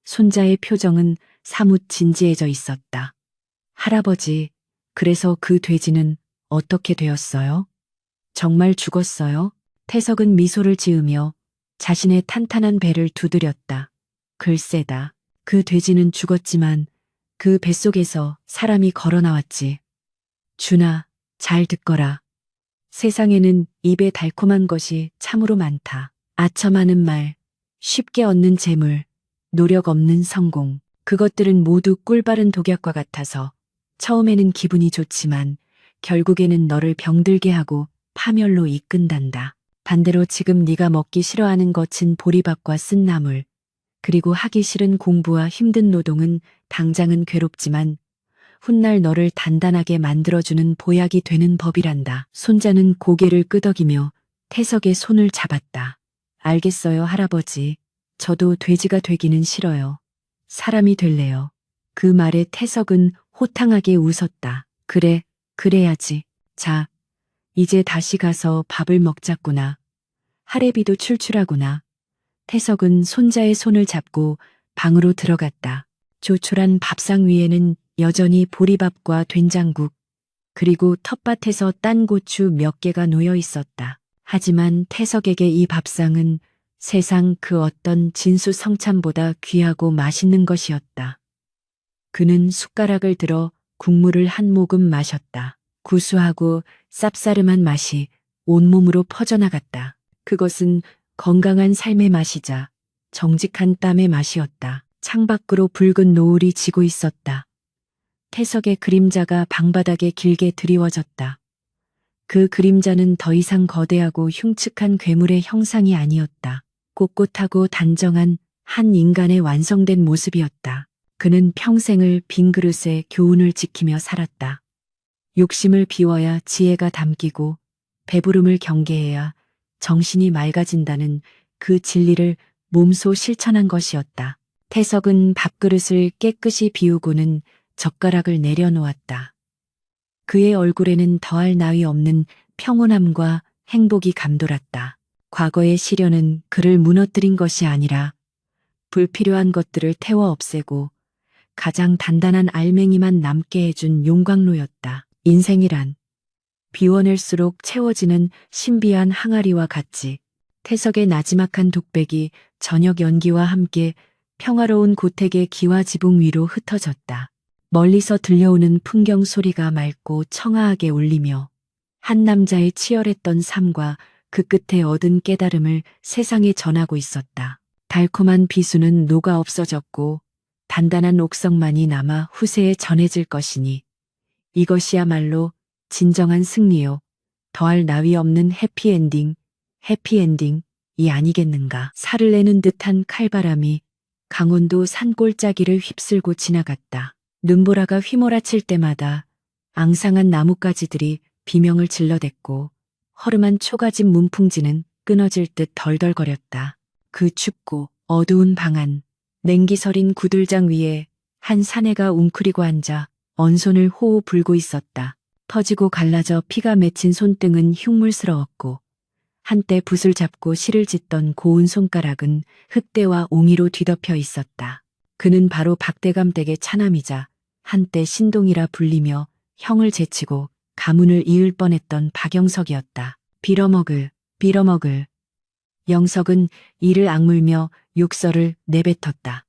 A: 손자의 표정은 사뭇 진지해져 있었다. 할아버지, 그래서 그 돼지는 어떻게 되었어요? 정말 죽었어요? 태석은 미소를 지으며 자신의 탄탄한 배를 두드렸다. 글쎄다. 그 돼지는 죽었지만 그 뱃속에서 사람이 걸어 나왔지. 준아, 잘 듣거라. 세상에는 입에 달콤한 것이 참으로 많다. 아첨하는 말, 쉽게 얻는 재물, 노력 없는 성공. 그것들은 모두 꿀바른 독약과 같아서 처음에는 기분이 좋지만 결국에는 너를 병들게 하고 파멸로 이끈단다. 반대로 지금 네가 먹기 싫어하는 것은 보리밥과 쓴 나물, 그리고 하기 싫은 공부와 힘든 노동은 당장은 괴롭지만 훗날 너를 단단하게 만들어주는 보약이 되는 법이란다. 손자는 고개를 끄덕이며 태석의 손을 잡았다. 알겠어요, 할아버지. 저도 돼지가 되기는 싫어요. 사람이 될래요. 그 말에 태석은 호탕하게 웃었다. 그래, 그래야지. 자, 이제 다시 가서 밥을 먹자꾸나. 할애비도 출출하구나. 태석은 손자의 손을 잡고 방으로 들어갔다. 조촐한 밥상 위에는 여전히 보리밥과 된장국, 그리고 텃밭에서 딴 고추 몇 개가 놓여 있었다. 하지만 태석에게 이 밥상은 세상 그 어떤 진수성찬보다 귀하고 맛있는 것이었다. 그는 숟가락을 들어 국물을 한 모금 마셨다. 구수하고 쌉싸름한 맛이 온몸으로 퍼져나갔다. 그것은 건강한 삶의 맛이자 정직한 땀의 맛이었다. 창밖으로 붉은 노을이 지고 있었다. 태석의 그림자가 방바닥에 길게 드리워졌다. 그 그림자는 더 이상 거대하고 흉측한 괴물의 형상이 아니었다. 꼿꼿하고 단정한 한 인간의 완성된 모습이었다. 그는 평생을 빈 그릇에 교훈을 지키며 살았다. 욕심을 비워야 지혜가 담기고 배부름을 경계해야 정신이 맑아진다는 그 진리를 몸소 실천한 것이었다. 태석은 밥그릇을 깨끗이 비우고는 젓가락을 내려놓았다. 그의 얼굴에는 더할 나위 없는 평온함과 행복이 감돌았다. 과거의 시련은 그를 무너뜨린 것이 아니라 불필요한 것들을 태워 없애고 가장 단단한 알맹이만 남게 해준 용광로였다. 인생이란 비워낼수록 채워지는 신비한 항아리와 같지. 태석의 나지막한 독백이 저녁 연기와 함께 평화로운 고택의 기와 지붕 위로 흩어졌다. 멀리서 들려오는 풍경 소리가 맑고 청아하게 울리며 한 남자의 치열했던 삶과 그 끝에 얻은 깨달음을 세상에 전하고 있었다. 달콤한 비수는 녹아 없어졌고 단단한 옥석만이 남아 후세에 전해질 것이니 이것이야말로 진정한 승리요. 더할 나위 없는 해피엔딩이 아니겠는가. 살을 내는 듯한 칼바람이 강원도 산골짜기를 휩쓸고 지나갔다. 눈보라가 휘몰아칠 때마다 앙상한 나뭇가지들이 비명을 질러댔고 허름한 초가집 문풍지는 끊어질 듯 덜덜거렸다. 그 춥고 어두운 방 안, 냉기 서린 구들장 위에 한 사내가 웅크리고 앉아 언손을 호호 불고 있었다. 터지고 갈라져 피가 맺힌 손등은 흉물스러웠고 한때 붓을 잡고 실을 짓던 고운 손가락은 흙대와 옹이로 뒤덮여 있었다. 그는 바로 박대감 댁의 차남이자 한때 신동이라 불리며 형을 제치고 가문을 이을 뻔했던 박영석이었다. 빌어먹을 빌어먹을. 영석은 이를 악물며 욕설을 내뱉었다.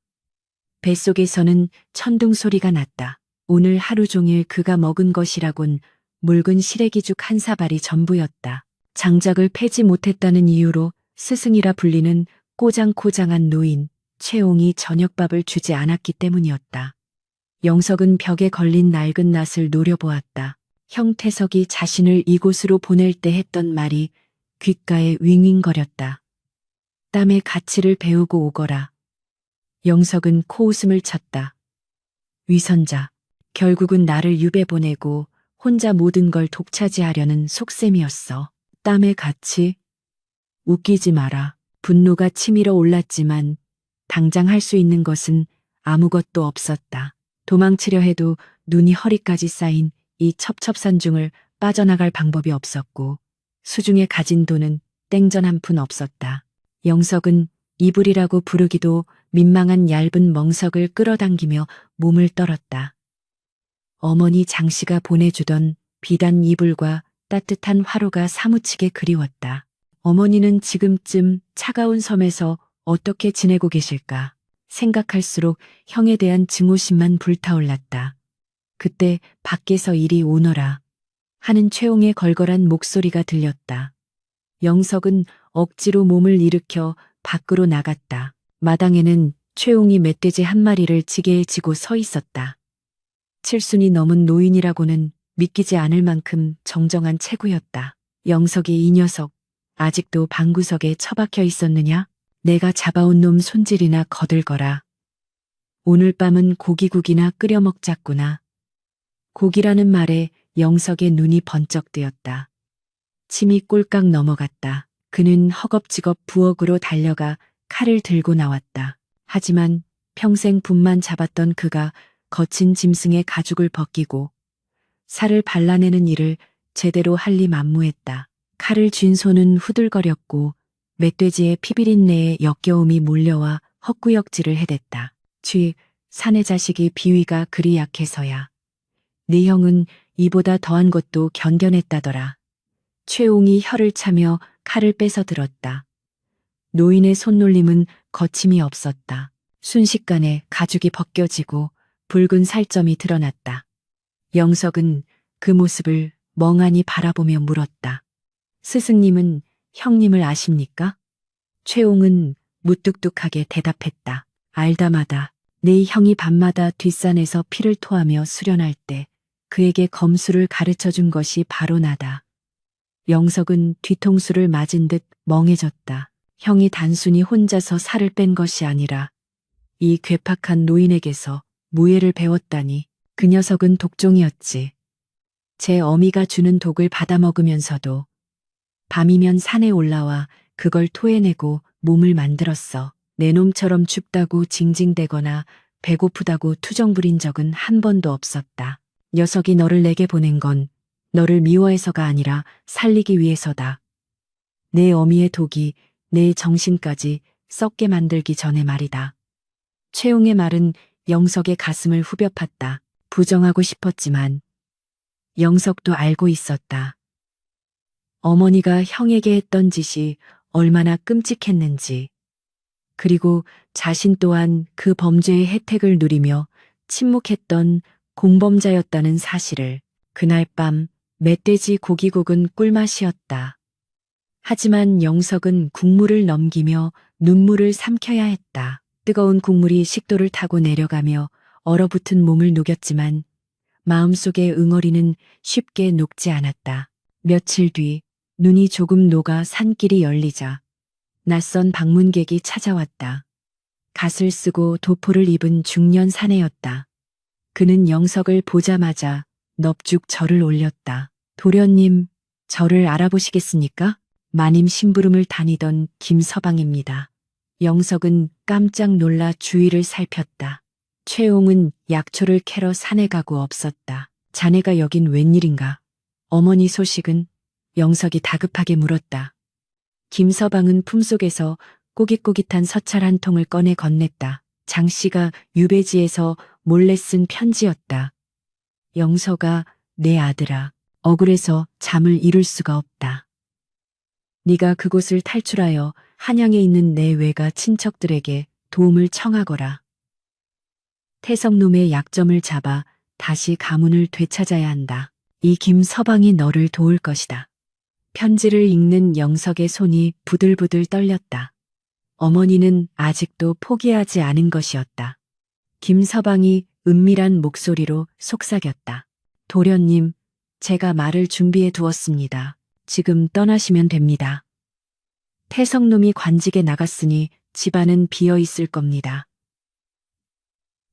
A: 뱃속에서는 천둥 소리가 났다. 오늘 하루 종일 그가 먹은 것이라곤 묽은 시래기죽 한 사발이 전부였다. 장작을 패지 못했다는 이유로 스승이라 불리는 꼬장꼬장한 노인 최홍이 저녁밥을 주지 않았기 때문이었다. 영석은 벽에 걸린 낡은 낫을 노려보았다. 형태석이 자신을 이곳으로 보낼 때 했던 말이 귓가에 윙윙거렸다. 땀의 가치를 배우고 오거라. 영석은 코웃음을 쳤다. 위선자, 결국은 나를 유배 보내고 혼자 모든 걸 독차지하려는 속셈이었어. 땀의 가치? 웃기지 마라. 분노가 치밀어 올랐지만 당장 할 수 있는 것은 아무것도 없었다. 도망치려 해도 눈이 허리까지 쌓인 이 첩첩산중을 빠져나갈 방법이 없었고 수중에 가진 돈은 땡전 한 푼 없었다. 영석은 이불이라고 부르기도 민망한 얇은 멍석을 끌어당기며 몸을 떨었다. 어머니 장씨가 보내주던 비단 이불과 따뜻한 화로가 사무치게 그리웠다. 어머니는 지금쯤 차가운 섬에서 어떻게 지내고 계실까 생각할수록 형에 대한 증오심만 불타올랐다. 그때 밖에서 이리 오너라 하는 최홍의 걸걸한 목소리가 들렸다. 영석은 억지로 몸을 일으켜 밖으로 나갔다. 마당에는 최홍이 멧돼지 한 마리를 지게에 지고 서 있었다. 칠순이 넘은 노인이라고는 믿기지 않을 만큼 정정한 체구였다. 영석이 이 녀석 아직도 방구석에 처박혀 있었느냐? 내가 잡아온 놈 손질이나 거들거라. 오늘 밤은 고기국이나 끓여 먹자꾸나. 고기라는 말에 영석의 눈이 번쩍 뜨였다. 침이 꼴깍 넘어갔다. 그는 허겁지겁 부엌으로 달려가 칼을 들고 나왔다. 하지만 평생 분만 잡았던 그가 거친 짐승의 가죽을 벗기고 살을 발라내는 일을 제대로 할 리 만무했다. 칼을 쥔 손은 후들거렸고 멧돼지의 피비린내에 역겨움이 몰려와 헛구역질을 해댔다. 사내 자식이 비위가 그리 약해서야. 네 형은 이보다 더한 것도 견뎌냈다더라. 최홍이 혀를 차며 칼을 빼서 들었다. 노인의 손놀림은 거침이 없었다. 순식간에 가죽이 벗겨지고 붉은 살점이 드러났다. 영석은 그 모습을 멍하니 바라보며 물었다. 스승님은 형님을 아십니까? 최홍은 무뚝뚝하게 대답했다. 알다마다 네 형이 밤마다 뒷산에서 피를 토하며 수련할 때 그에게 검수를 가르쳐준 것이 바로 나다. 영석은 뒤통수를 맞은 듯 멍해졌다. 형이 단순히 혼자서 살을 뺀 것이 아니라 이 괴팍한 노인에게서 무예를 배웠다니. 그 녀석은 독종이었지. 제 어미가 주는 독을 받아먹으면서도 밤이면 산에 올라와 그걸 토해내고 몸을 만들었어. 내 놈처럼 춥다고 징징대거나 배고프다고 투정 부린 적은 한 번도 없었다. 녀석이 너를 내게 보낸 건 너를 미워해서가 아니라 살리기 위해서다. 내 어미의 독이 내 정신까지 썩게 만들기 전에 말이다. 최홍의 말은 영석의 가슴을 후벼 팠다. 부정하고 싶었지만 영석도 알고 있었다. 어머니가 형에게 했던 짓이 얼마나 끔찍했는지, 그리고 자신 또한 그 범죄의 혜택을 누리며 침묵했던 공범자였다는 사실을. 그날 밤 멧돼지 고기국은 꿀맛이었다. 하지만 영석은 국물을 넘기며 눈물을 삼켜야 했다. 뜨거운 국물이 식도를 타고 내려가며 얼어붙은 몸을 녹였지만 마음속의 응어리는 쉽게 녹지 않았다. 며칠 뒤 눈이 조금 녹아 산길이 열리자 낯선 방문객이 찾아왔다. 갓을 쓰고 도포를 입은 중년 사내였다. 그는 영석을 보자마자 넙죽 절을 올렸다. 도련님, 저를 알아보시겠습니까? 마님 심부름을 다니던 김서방입니다. 영석은 깜짝 놀라 주위를 살폈다. 최홍은 약초를 캐러 산에 가고 없었다. 자네가 여긴 웬일인가? 어머니 소식은? 영석이 다급하게 물었다. 김서방은 품속에서 꼬깃꼬깃한 서찰 한 통을 꺼내 건넸다. 장씨가 유배지에서 몰래 쓴 편지였다. 영석아, 내 아들아, 억울해서 잠을 이룰 수가 없다. 네가 그곳을 탈출하여 한양에 있는 내 외가 친척들에게 도움을 청하거라. 태석놈의 약점을 잡아 다시 가문을 되찾아야 한다. 이 김서방이 너를 도울 것이다. 편지를 읽는 영석의 손이 부들부들 떨렸다. 어머니는 아직도 포기하지 않은 것이었다. 김서방이 은밀한 목소리로 속삭였다. 도련님, 제가 말을 준비해 두었습니다. 지금 떠나시면 됩니다. 태석놈이 관직에 나갔으니 집안은 비어 있을 겁니다.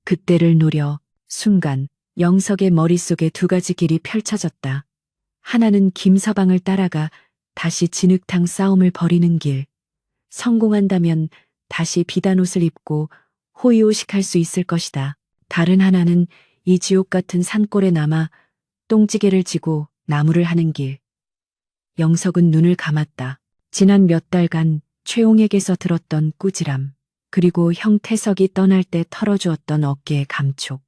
A: 그때를 노려 순간 영석의 머릿속에 두 가지 길이 펼쳐졌다. 하나는 김서방을 따라가 다시 진흙탕 싸움을 벌이는 길. 성공한다면 다시 비단옷을 입고 호의호식할 수 있을 것이다. 다른 하나는 이 지옥 같은 산골에 남아 똥찌개를 지고 나무를 하는 길. 영석은 눈을 감았다. 지난 몇 달간 최홍에게서 들었던 꾸지람, 그리고 형 태석이 떠날 때 털어주었던 어깨의 감촉.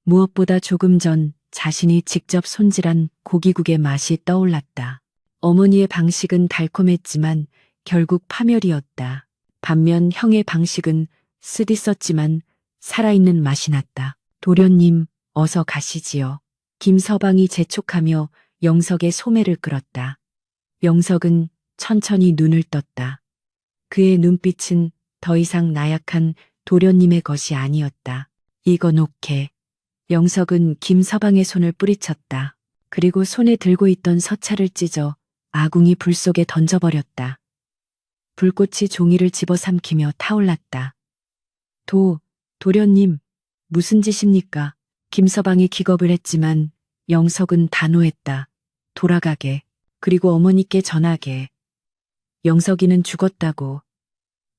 A: 무엇보다 조금 전 자신이 직접 손질한 고기국의 맛이 떠올랐다. 어머니의 방식은 달콤했지만 결국 파멸이었다. 반면 형의 방식은 쓰디썼지만 살아있는 맛이 났다. 도련님, 어서 가시지요. 김서방이 재촉하며 영석의 소매를 끌었다. 영석은 천천히 눈을 떴다. 그의 눈빛은 더 이상 나약한 도련님의 것이 아니었다. 이거 놓게. 영석은 김서방의 손을 뿌리쳤다. 그리고 손에 들고 있던 서찰을 찢어 아궁이 불 속에 던져버렸다. 불꽃이 종이를 집어삼키며 타올랐다. 도련님, 무슨 짓입니까? 김서방이 기겁을 했지만 영석은 단호했다. 돌아가게, 그리고 어머니께 전하게. 영석이는 죽었다고.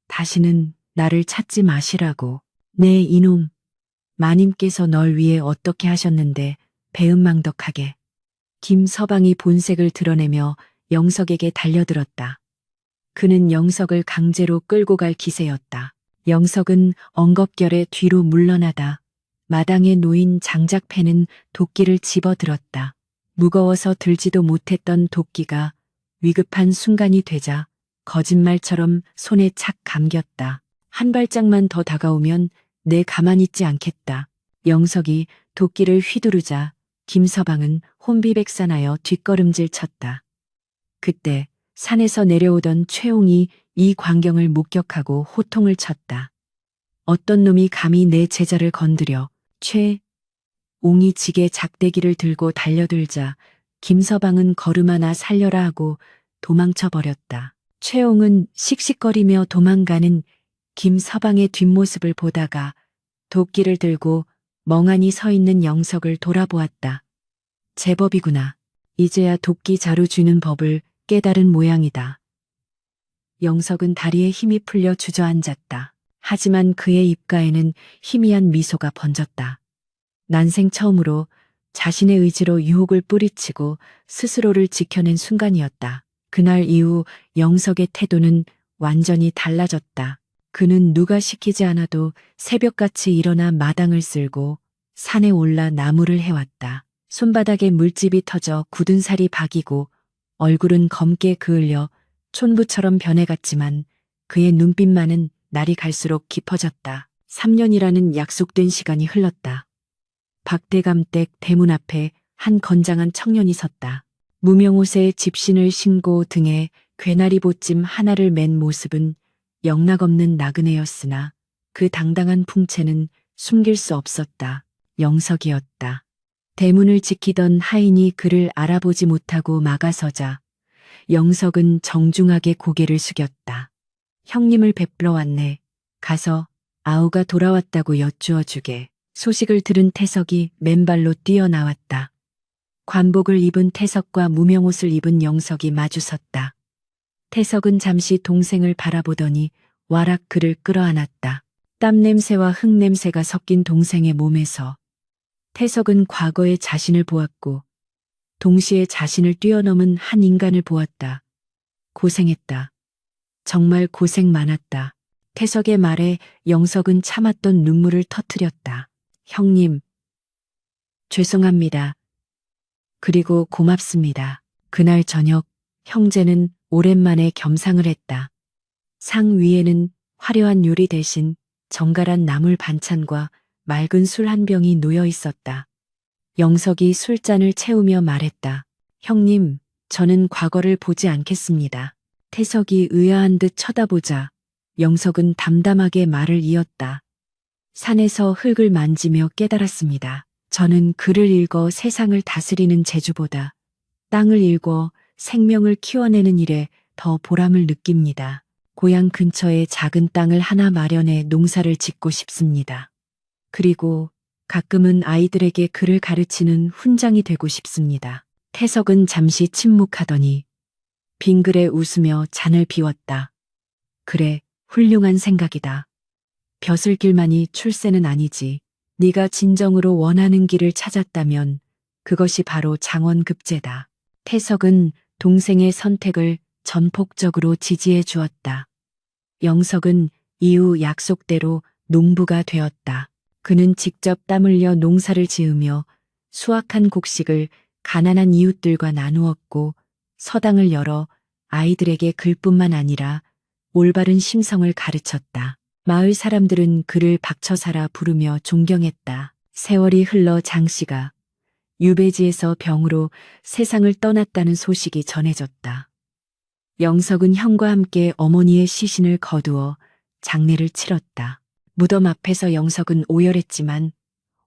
A: 다시는 나를 찾지 마시라고. 네, 이놈. 마님께서 널 위해 어떻게 하셨는데 배은망덕하게. 김서방이 본색을 드러내며 영석에게 달려들었다. 그는 영석을 강제로 끌고 갈 기세였다. 영석은 엉겁결에 뒤로 물러나다 마당에 놓인 장작패는 도끼를 집어들었다. 무거워서 들지도 못했던 도끼가 위급한 순간이 되자 거짓말처럼 손에 착 감겼다. 한 발짝만 더 다가오면 내 가만히 있지 않겠다. 영석이 도끼를 휘두르자 김서방은 혼비백산하여 뒷걸음질 쳤다. 그때 산에서 내려오던 최홍이 이 광경을 목격하고 호통을 쳤다. 어떤 놈이 감히 내 제자를 건드려. 최홍이 지게 작대기를 들고 달려들자 김서방은 걸음 하나 살려라 하고 도망쳐 버렸다. 최홍은 씩씩거리며 도망가는 김서방의 뒷모습을 보다가 도끼를 들고 멍하니 서 있는 영석을 돌아보았다. 제법이구나. 이제야 도끼 자루 쥐는 법을 깨달은 모양이다. 영석은 다리에 힘이 풀려 주저앉았다. 하지만 그의 입가에는 희미한 미소가 번졌다. 난생 처음으로 자신의 의지로 유혹을 뿌리치고 스스로를 지켜낸 순간이었다. 그날 이후 영석의 태도는 완전히 달라졌다. 그는 누가 시키지 않아도 새벽같이 일어나 마당을 쓸고 산에 올라 나무를 해왔다. 손바닥에 물집이 터져 굳은 살이 박이고 얼굴은 검게 그을려 촌부처럼 변해갔지만 그의 눈빛만은 날이 갈수록 깊어졌다. 3년이라는 약속된 시간이 흘렀다. 박대감댁 대문 앞에 한 건장한 청년이 섰다. 무명옷에 집신을 신고 등에 괴나리 보찜 하나를 맨 모습은 영락없는 나그네였으나 그 당당한 풍채는 숨길 수 없었다. 영석이었다. 대문을 지키던 하인이 그를 알아보지 못하고 막아서자 영석은 정중하게 고개를 숙였다. 형님을 뵙러 왔네. 가서 아우가 돌아왔다고 여쭈어 주게. 소식을 들은 태석이 맨발로 뛰어나왔다. 관복을 입은 태석과 무명옷을 입은 영석이 마주섰다. 태석은 잠시 동생을 바라보더니 와락 그를 끌어안았다. 땀 냄새와 흙 냄새가 섞인 동생의 몸에서 태석은 과거의 자신을 보았고 동시에 자신을 뛰어넘은 한 인간을 보았다. 고생했다. 정말 고생 많았다. 태석의 말에 영석은 참았던 눈물을 터뜨렸다. 형님, 죄송합니다. 그리고 고맙습니다. 그날 저녁 형제는 오랜만에 겸상을 했다. 상 위에는 화려한 요리 대신 정갈한 나물 반찬과 맑은 술 한 병이 놓여 있었다. 영석이 술잔을 채우며 말했다. 형님, 저는 과거를 보지 않겠습니다. 태석이 의아한 듯 쳐다보자 영석은 담담하게 말을 이었다. 산에서 흙을 만지며 깨달았습니다. 저는 글을 읽어 세상을 다스리는 재주보다 땅을 읽어 생명을 키워내는 일에 더 보람을 느낍니다. 고향 근처에 작은 땅을 하나 마련해 농사를 짓고 싶습니다. 그리고 가끔은 아이들에게 글을 가르치는 훈장이 되고 싶습니다. 태석은 잠시 침묵하더니 빙그레 웃으며 잔을 비웠다. 그래, 훌륭한 생각이다. 벼슬길만이 출세는 아니지. 네가 진정으로 원하는 길을 찾았다면 그것이 바로 장원급제다. 태석은 동생의 선택을 전폭적으로 지지해 주었다. 영석은 이후 약속대로 농부가 되었다. 그는 직접 땀 흘려 농사를 지으며 수확한 곡식을 가난한 이웃들과 나누었고 서당을 열어 아이들에게 글뿐만 아니라 올바른 심성을 가르쳤다. 마을 사람들은 그를 박처사라 부르며 존경했다. 세월이 흘러 장 씨가 유배지에서 병으로 세상을 떠났다는 소식이 전해졌다. 영석은 형과 함께 어머니의 시신을 거두어 장례를 치렀다. 무덤 앞에서 영석은 오열했지만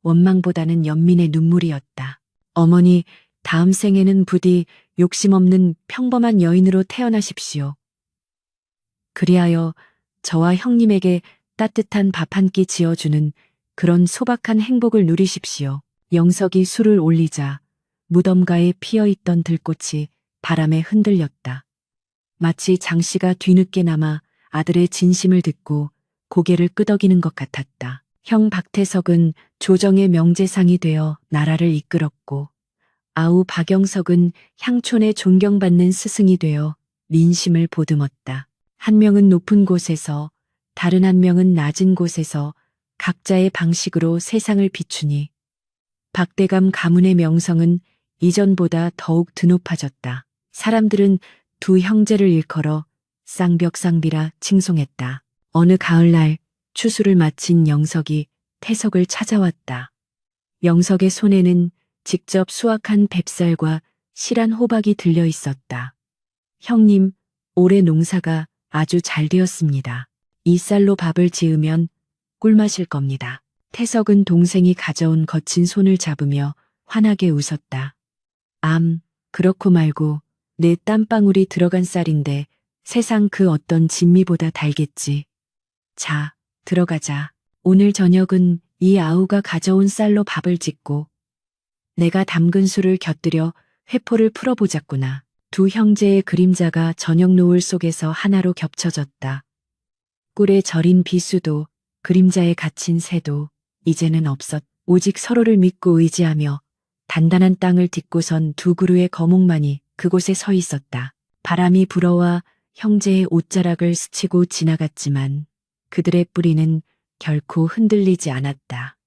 A: 원망보다는 연민의 눈물이었다. 어머니, 다음 생에는 부디 욕심 없는 평범한 여인으로 태어나십시오. 그리하여 저와 형님에게 따뜻한 밥 한 끼 지어주는 그런 소박한 행복을 누리십시오. 영석이 술을 올리자 무덤가에 피어있던 들꽃이 바람에 흔들렸다. 마치 장씨가 뒤늦게나마 아들의 진심을 듣고 고개를 끄덕이는 것 같았다. 형 박태석은 조정의 명재상이 되어 나라를 이끌었고 아우 박영석은 향촌에 존경받는 스승이 되어 민심을 보듬었다. 한 명은 높은 곳에서 다른 한 명은 낮은 곳에서 각자의 방식으로 세상을 비추니 박대감 가문의 명성은 이전보다 더욱 드높아졌다. 사람들은 두 형제를 일컬어 쌍벽쌍비라 칭송했다. 어느 가을날 추수를 마친 영석이 태석을 찾아왔다. 영석의 손에는 직접 수확한 뱁살과 실한 호박이 들려 있었다. 형님, 올해 농사가 아주 잘 되었습니다. 이 쌀로 밥을 지으면 꿀맛일 겁니다. 태석은 동생이 가져온 거친 손을 잡으며 환하게 웃었다. 그렇고 말고 내 땀방울이 들어간 쌀인데 세상 그 어떤 진미보다 달겠지. 자, 들어가자. 오늘 저녁은 이 아우가 가져온 쌀로 밥을 짓고 내가 담근 술을 곁들여 회포를 풀어보자꾸나. 두 형제의 그림자가 저녁 노을 속에서 하나로 겹쳐졌다. 꿀에 절인 비수도 그림자에 갇힌 새도 이제는 없었. 오직 서로를 믿고 의지하며 단단한 땅을 딛고선 두 그루의 거목만이 그곳에 서 있었다. 바람이 불어와 형제의 옷자락을 스치고 지나갔지만 그들의 뿌리는 결코 흔들리지 않았다.